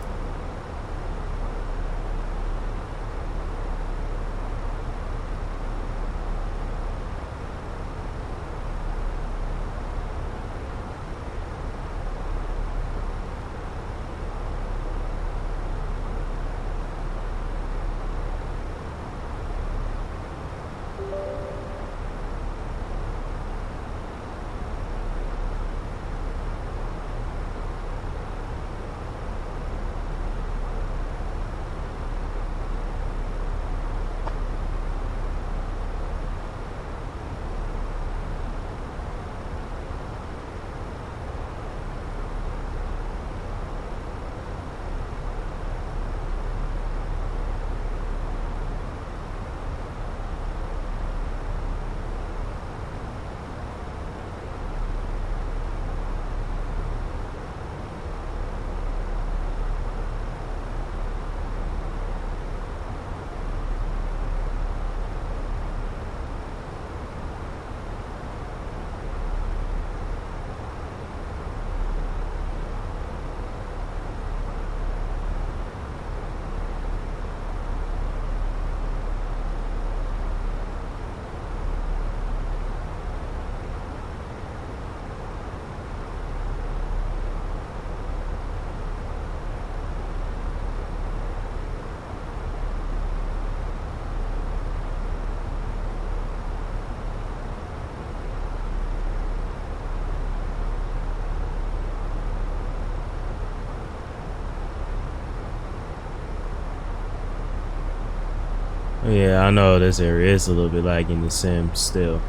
Yeah, I know this area is a little bit lagging the sim still.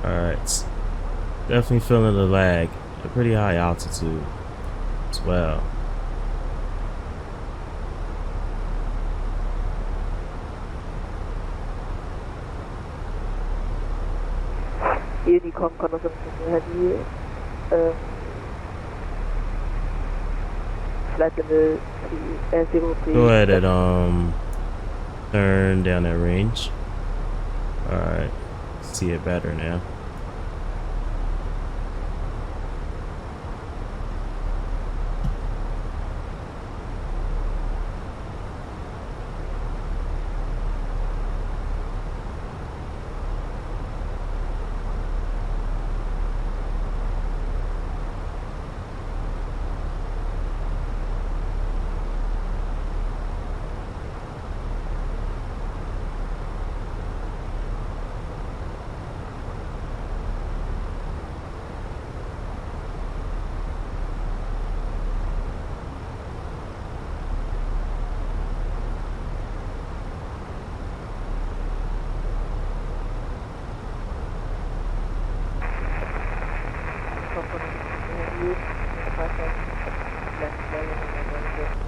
Alright. Definitely feeling the lag at a pretty high altitude as well. Unicom kan också have flatten the N03. Go ahead and turn down that range. Alright. See it better now. Have you? Left lane and then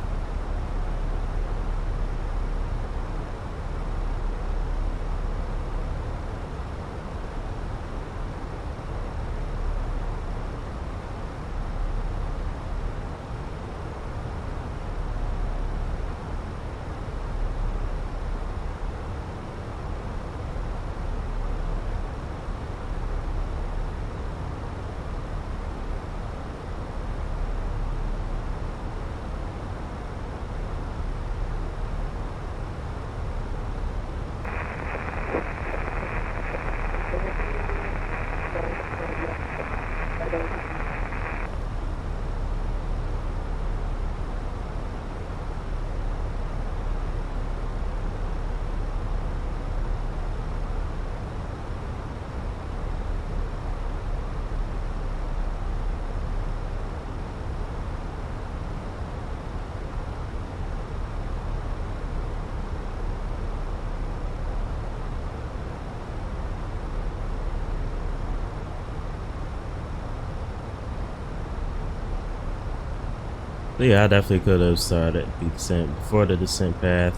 But yeah, I definitely could have started the descent before the descent path.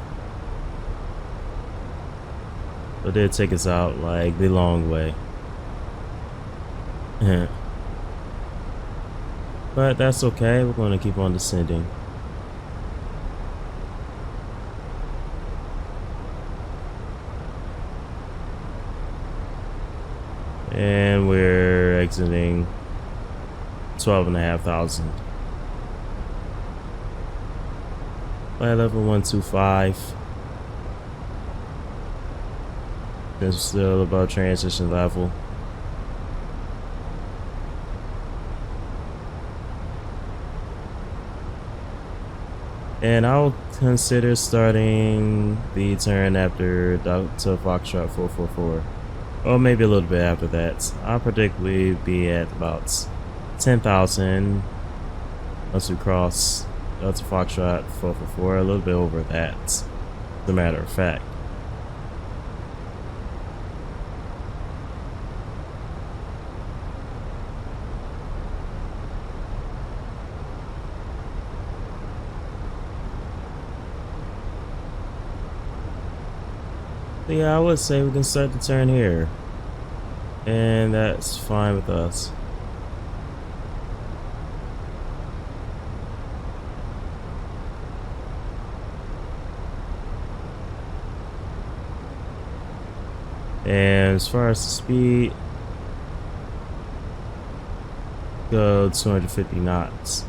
But it did take us out like the long way. But that's okay, we're going to keep on descending. And we're exiting 12,500. Flight level 125. It's still above transition level. And I'll consider starting the turn after Delta Foxtrot 444. Or maybe a little bit after that. I'll predict we'd be at about 10,000 once we cross Delta Foxtrot 444. A little bit over that, as a matter of fact. Yeah, I would say we can start the turn here. And that's fine with us. And as far as the speed, go 250 knots.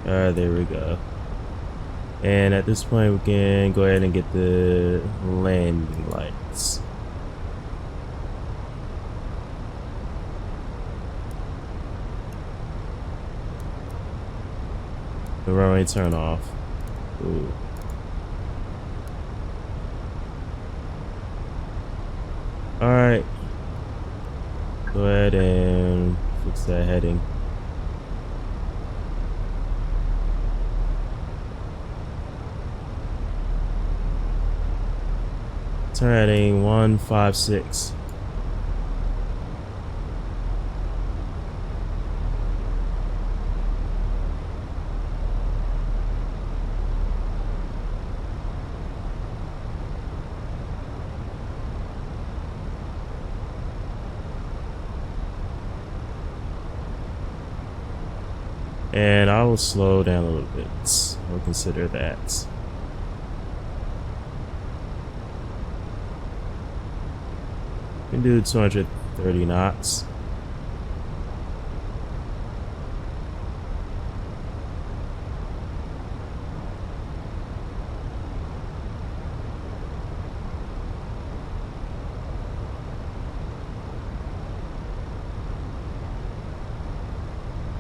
Alright, there we go. And at this point, we can go ahead and get the landing lights. The runway turn off. Ooh. Alright. Go ahead and fix that heading. Turn heading 156. And I will slow down a little bit. We'll consider that. We can do 230 knots.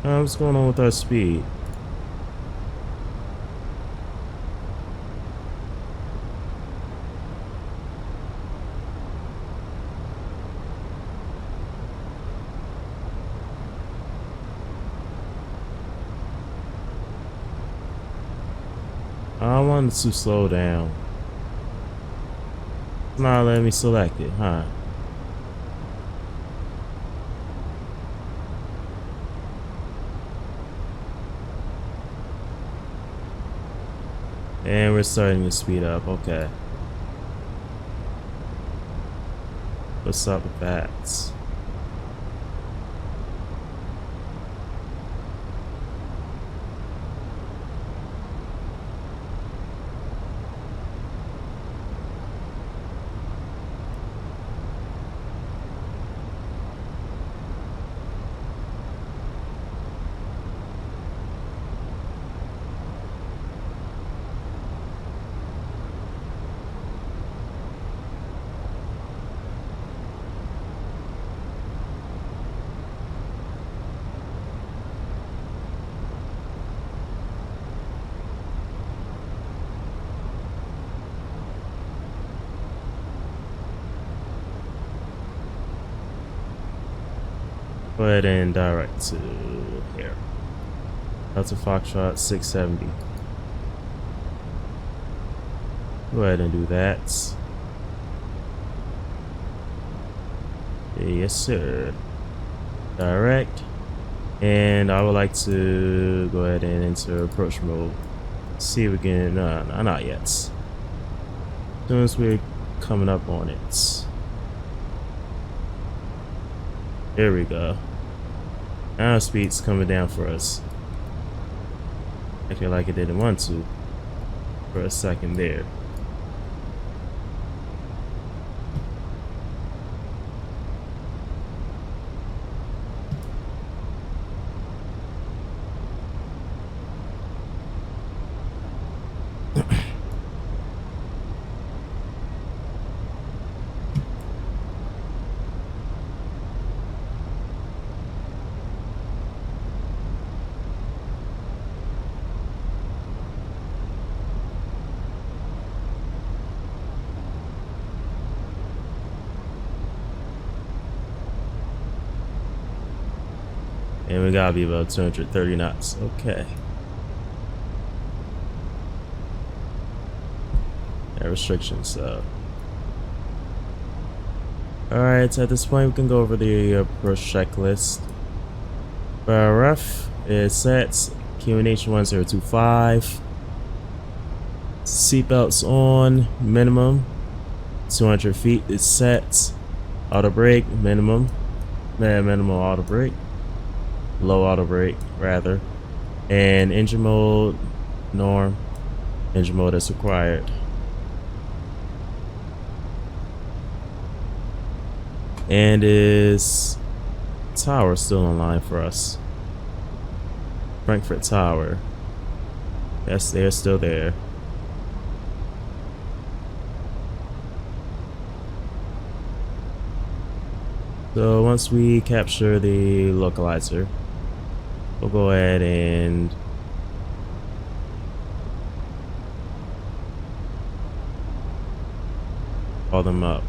What's going on with our speed? I wanted to slow down. It's not letting me select it, huh? And we're starting to speed up. Okay. What's up with that? Go ahead and direct to here. Delta Foxtrot 670. Go ahead and do that. Yes, sir. Direct. And I would like to go ahead and enter approach mode. See if we can. No, not yet. As soon as we're coming up on it. There we go. Now speed's coming down for us. I feel like it didn't want to for a second there. And we gotta be about 230 knots. Okay. Yeah, restrictions, so. Alright, so at this point we can go over the approach checklist. For our ref, it's set. QNH 1025. Seatbelts on, minimum. 200 feet is set. Auto brake, minimum. Minimum auto brake. Low auto brake, rather. And engine mode, norm. Engine mode is required. And is tower still online for us? Frankfurt Tower. Yes, they're still there. So once we capture the localizer, we'll go ahead and call them up.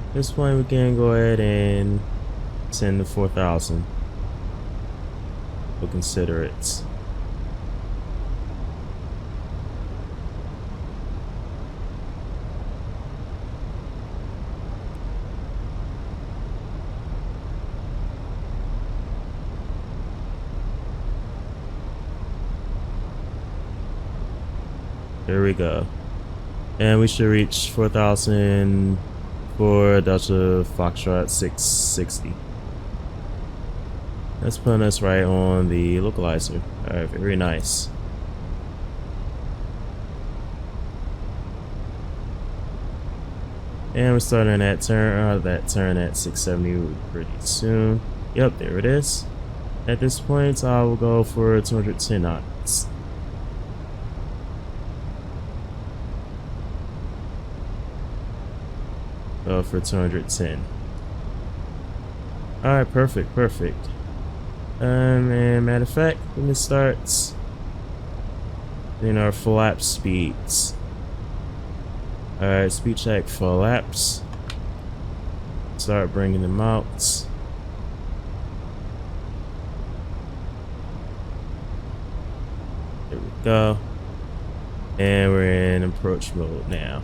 At this point, we can go ahead and send the 4,000. We'll consider it. There we go. And we should reach 4,000 for Delta Foxtrot 660. That's putting us right on the localizer. Alright, very nice. And we're starting that turn at 670 pretty soon. Yep, there it is. At this point, I will go for 210 knots. Go for 210. Alright, perfect, perfect. And matter of fact, when it starts, then our flap speeds. Alright, speed check flaps. Start bringing them out. There we go. And we're in approach mode now.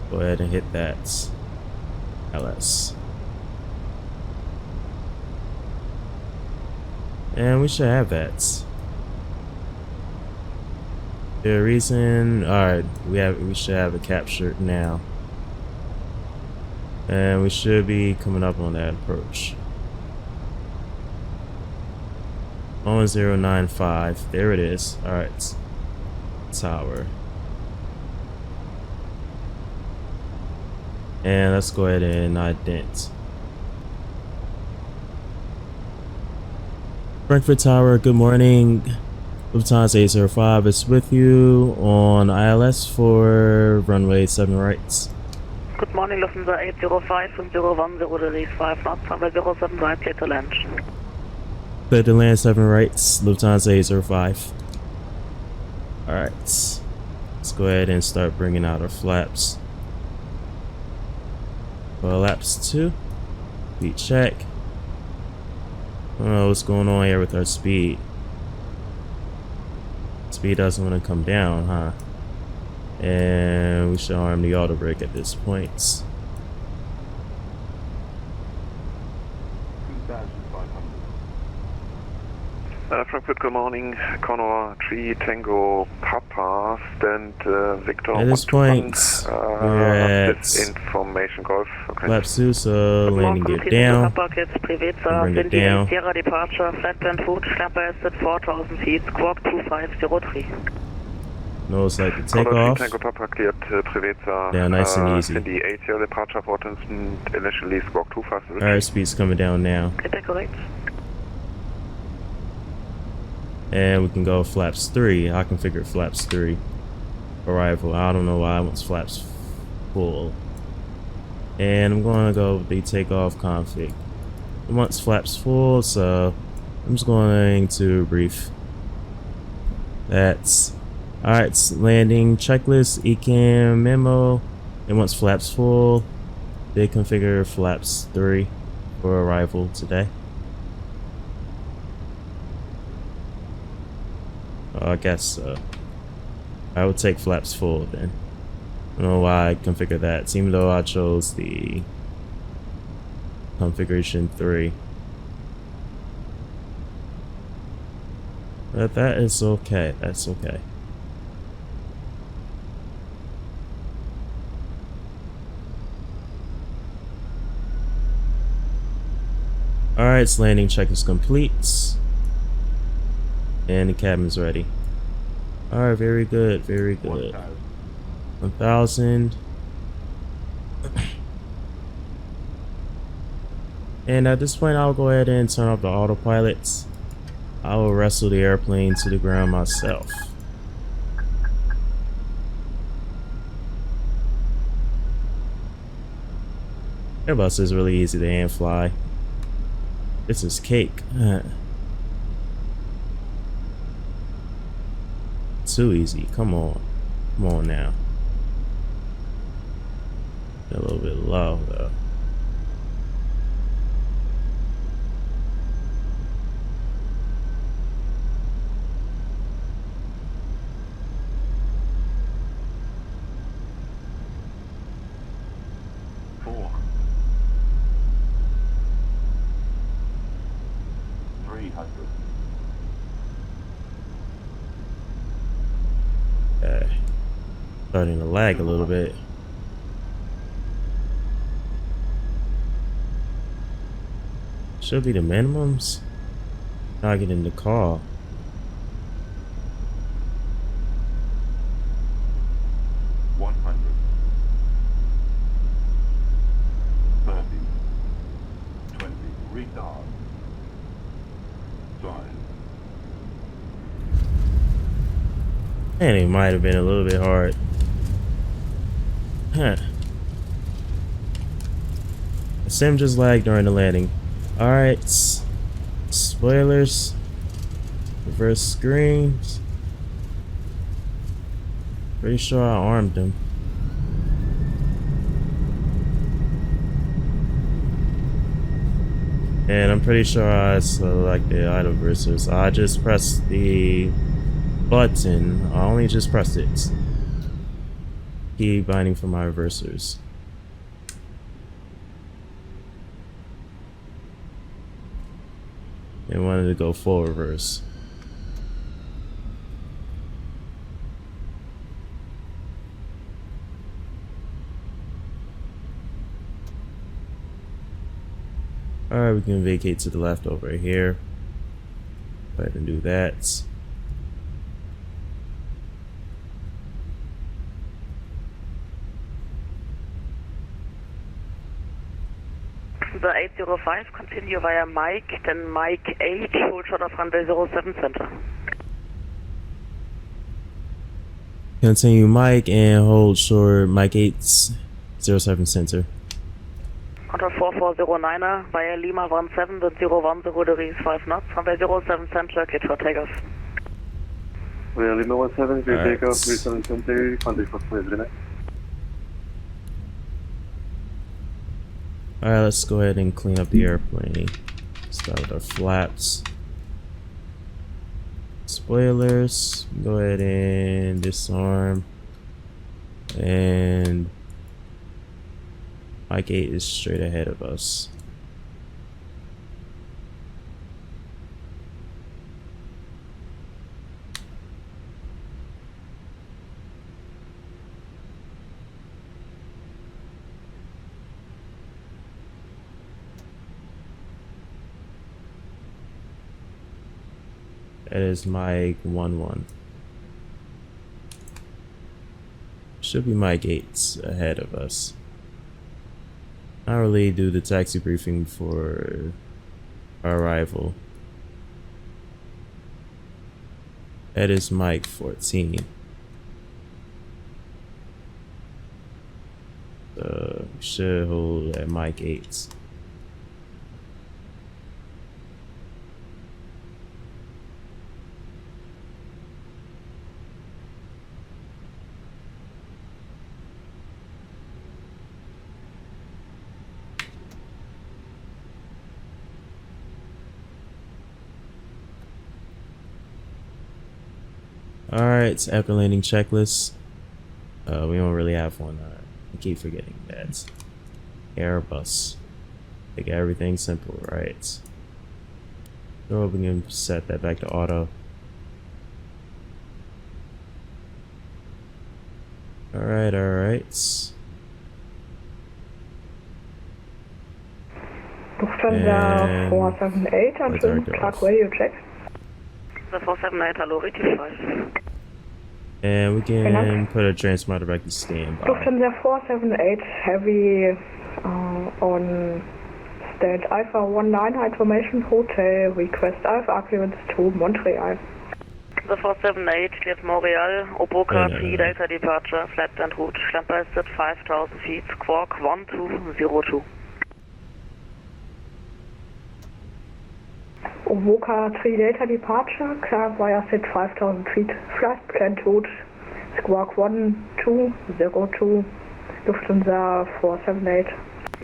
Go ahead and hit that LS. And we should have that. The reason, alright, we should have it captured now. And we should be coming up on that approach. 1095, there it is. Alright. Tower. And let's go ahead and ident. Frankfurt Tower, good morning. Lufthansa 805 is with you on ILS for runway 7 right. Good morning, Lufthansa 805 from 010 degrees 5 knots, runway 07 right, clear to land. Clear to land 7 rights, Lufthansa 805. Alright, let's go ahead and start bringing out our flaps. Flaps 2, speed check. I don't know what's going on here with our speed. Speed doesn't want to come down, huh? And we should arm the auto brake at this point. Frankfurt, good morning. Connor 3 Tango Papa, stand Victor. At this point, we're at information golf. Okay. flap 2, so landing gear down. Bring it down. Sierra departure, flight plan food, schnapper is at 4,000 feet, squawk 2503. Nose like the Connor 3 takeoff. Tango Papa cleared Privezza. Yeah, nice and easy. Cindy 80 departure, Vortons initially squawk 2503. Alright, speed's coming down now. Okay, correct. And we can go flaps 3. I configured flaps 3. Arrival. I don't know why I want flaps full. And I'm going to go with the takeoff config. It wants flaps full, so I'm just going to brief. That's alright. Landing checklist, ECAM memo. It wants flaps full. They configure flaps 3 for arrival today. I guess I would take flaps full then. I don't know why I configured that, even though I chose the configuration 3. But that is okay. That's okay. Alright, landing check is complete. And the cabin's ready. Alright, very good, very good. 1,000. And at this point, I'll go ahead and turn off the autopilot. I will wrestle the airplane to the ground myself. Airbus is really easy to hand fly. This is cake. Too easy. Come on. Come on now. A little bit low though. Starting to lag a little bit. Should be the minimums. Now I get in the car. And it might have been a little bit hard. Huh. The sim just lagged during the landing. Alright. Spoilers. Reverse screens. Pretty sure I armed him. And I'm pretty sure I selected idle reverser, so I just pressed the button. I only just pressed it. Key binding for my reversers. And wanted to go full reverse. Alright, we can vacate to the left over here. Go ahead and do that. The 805, continue via Mike, then Mike 8, hold short of runway 07 center. Continue Mike and hold short Mike 8's 07 center. Control 4409er via Lima 17, then 010 degrees 5 knots, runway 07 center, cleared for takeoff. Via Lima 17, clear Alright. takeoff, 37 center, contact for 29. Alright, let's go ahead and clean up the airplane. Start with our flaps. Spoilers. Go ahead and disarm. And Mike 8 is straight ahead of us. That is Mike 11. Should be Mike 8's ahead of us. Not really do the taxi briefing for our arrival. That is Mike 14. Should hold at Mike 8. Alright, after landing checklist. We don't really have one. I keep forgetting that. Airbus. Make everything simple, right? So we can set that back to auto. Alright, alright. Lufthansa 478 on Clark radio check. The 478, hello, reach 5. And we can put a transponder back to standby. Lufthansa 478 heavy on stage Alpha 19 high information hotel request Alpha clearance to Montreal. The 478 cleared Montreal, Oboka 3 Delta departure, flat and route, climb by 5,000 feet, squawk 1202. Oboka 3 Delta departure, climb via set 5,000 feet, flight plan route, squawk 1202, Lufthansa 478.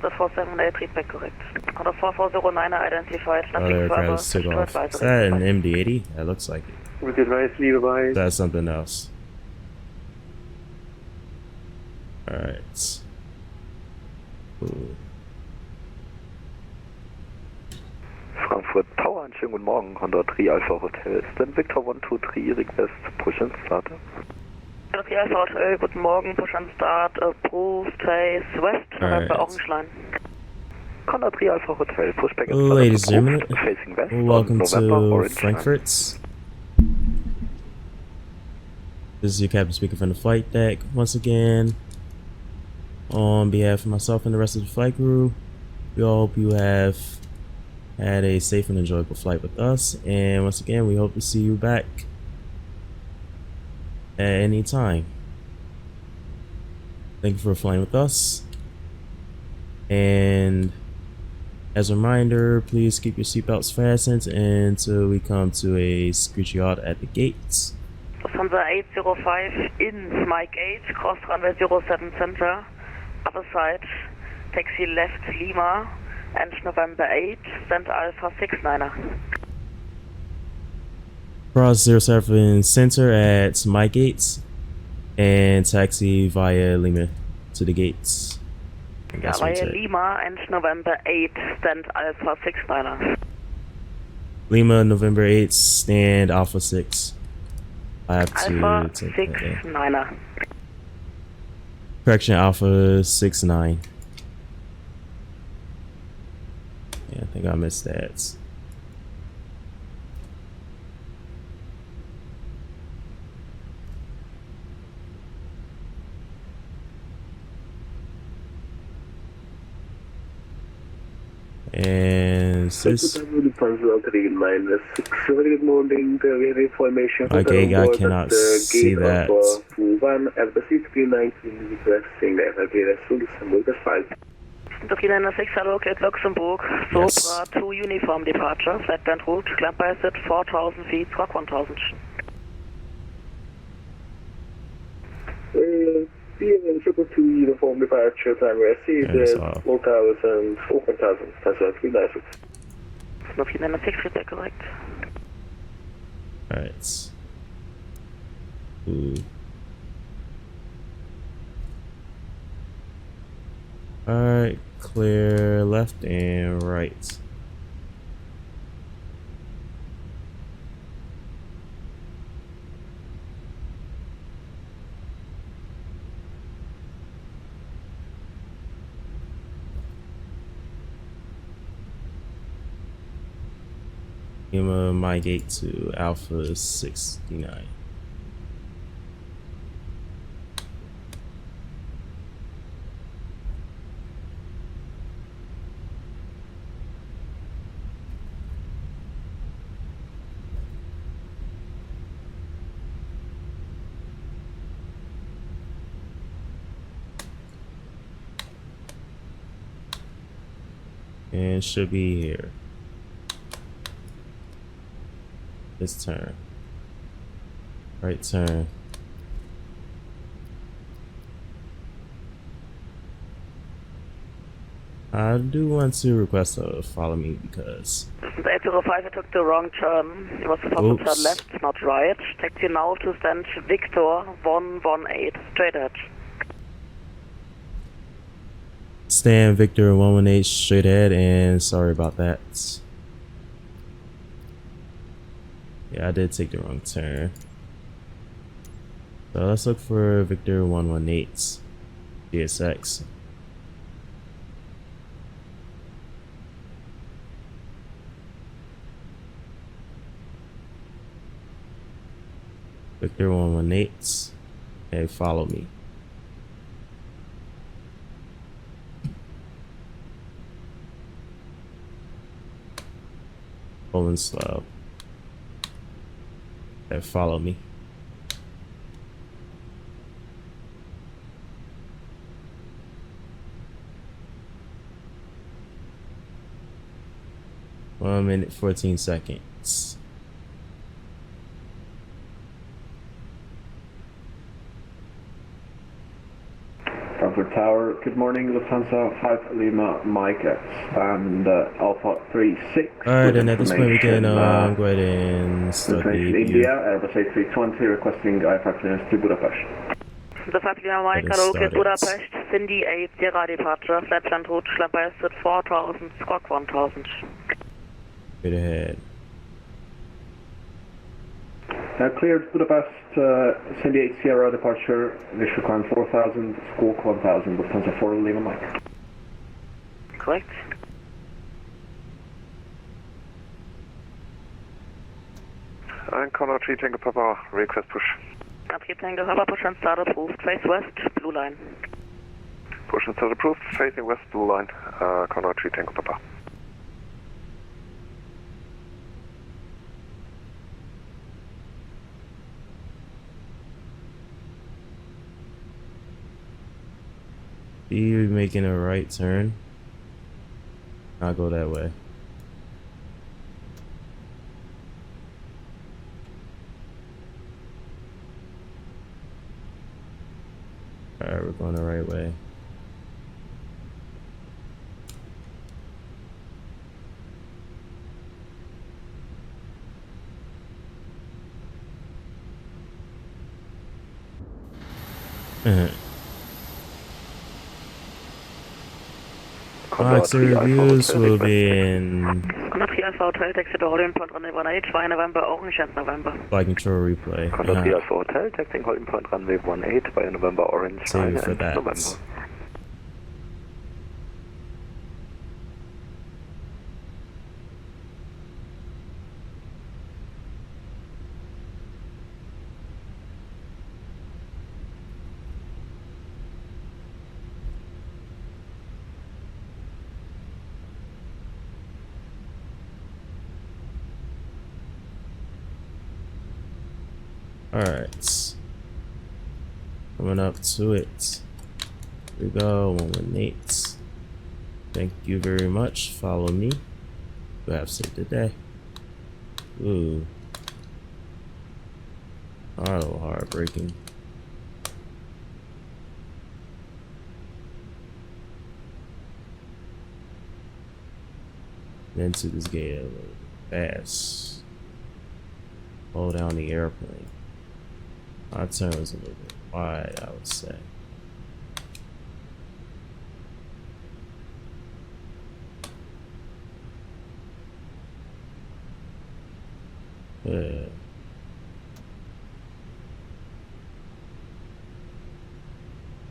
The 478 read back correct. On the 4409 identified, Other nothing further, aircraft took off. advisory. Is that an MD-80? That looks like it. With advice, leave by. That's something else. Alright. Cool. Frankfurt Tower, einen schönen guten Morgen, Condor 3 Alpha Hotel. Stand Victor 123, request push and start. Condor 3 Alpha Hotel, guten Morgen, push and start, approved, face west, November Orange Line. Condor 3 Alpha Hotel, push back and start. Ladies and gentlemen, facing west, welcome November to Orange Frankfurt. This is your captain speaking from the flight deck. Once again, on behalf of myself and the rest of the flight crew, we all hope you have had a safe and enjoyable flight with us. And once again, we hope to see you back at any time. Thank you for flying with us. And as a reminder, please keep your seatbelts fastened until we come to a screechy halt at the gates. Lufthansa 805 in Mike 8, cross runway 07 center, other side, taxi left Lima, and November 8, send Alpha 69er. Cross 07 center at my gates and taxi via Lima to the gates. Yeah, via Lima and November 8, stand Alpha 69er. Lima, November 8, stand Alpha 6. I have Alpha to take that, 69er. Correction, Alpha 69. Yeah, I think I missed that. And this Good morning, the information. okay, I cannot see that. FS2024 requesting the FLP Luxembourg, that's fine. 396, hello, Kate Luxembourg, Sopra 2 uniform departure, flight plan route, climb by set 4,000 feet, squawk 1,000. Triple 2 uniform departure, time received, 4,000, 4,000, that's 396. No, 396, is that correct? Alright. Ooh. Alright, clear left and right. Lima, my gate to Alpha 69. And should be here. This turn. Right turn. I do want to request to follow me because 805, I took the wrong turn. It was supposed to turn left, not right. Taxi now to stand Victor 118, straight ahead. stand Victor 118 straight ahead, and sorry about that. Yeah, I did take the wrong turn. So let's look for Victor 118 GSX. Victor 118, hey, follow me. Pulling slow. Hey, follow me. One minute, 14 seconds. Frankfurt Tower, good morning, Lufthansa 5 Lima, Mike and Alpha 36. Alright, and at this point we can go ahead and start the India, Airbus A320 requesting IFR clearance to Budapest. The 5 Lima Mike, hello, get Budapest, Cindy 8, Sierra departure, flight plan route, Schlepper at 4000, squawk 1000. Good ahead. Cleared Budapest, Cindy 8 Sierra departure, initial climb 4000, squawk 1000, Lufthansa 4 Lima Mike. Correct. And Conrad 3 Tango Papa, request push. 3 Tango Papa, push and start approved, face west, blue line. Push and start approved, facing west, blue line, Conrad 3 Tango Papa. Be making a right turn. I'll go that way. Alright, we're going the right way. Box reviews will be in Condor 3 Alpha Hotel, taxi to Holding Point runway 18, by November, Orange and November. flight control replay. Condor 3 Alpha Hotel, taxiing Holding Point runway 18, by November, Orange, Save it for and that. November. Alright. Coming up to it. Here we go, 118. Thank you very much. Follow me. You have saved the day. Ooh. Oh, heartbreaking. Into this gate a little fast. Slow down the airplane. My turn was a little bit wide, I would say. Yeah.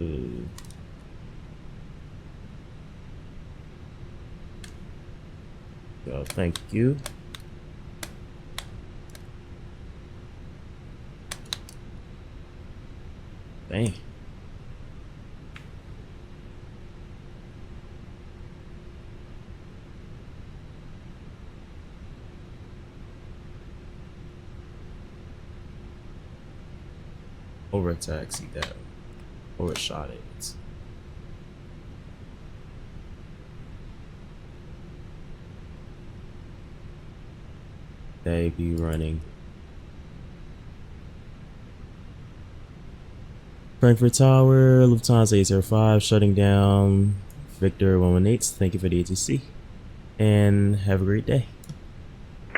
Ooh. So, thank you. Dang. Over taxi that. Overshot it. They be running. Frankfurt Tower, Lufthansa 805 shutting down. Victor 118, thank you for the ATC. And have a great day.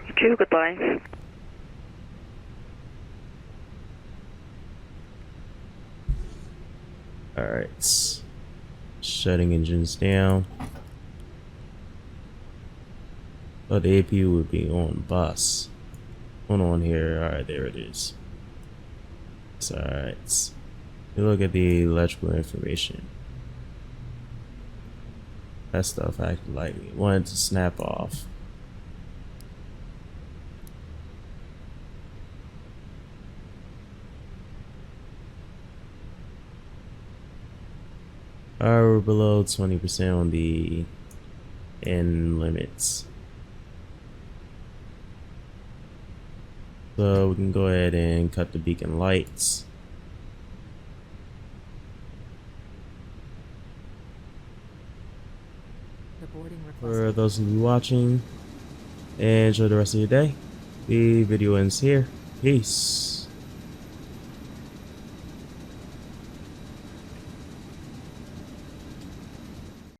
You too, goodbye. Alright. Shutting engines down. Oh, the APU would be on bus. What's on here? Alright, there it is. It's alright. Look at the electrical information. That stuff acted like it wanted to snap off. Alright, we're below 20% on the end limits. So we can go ahead and cut the beacon lights. The boarding For request. those of you watching, and enjoy the rest of your day. The video ends here. Peace.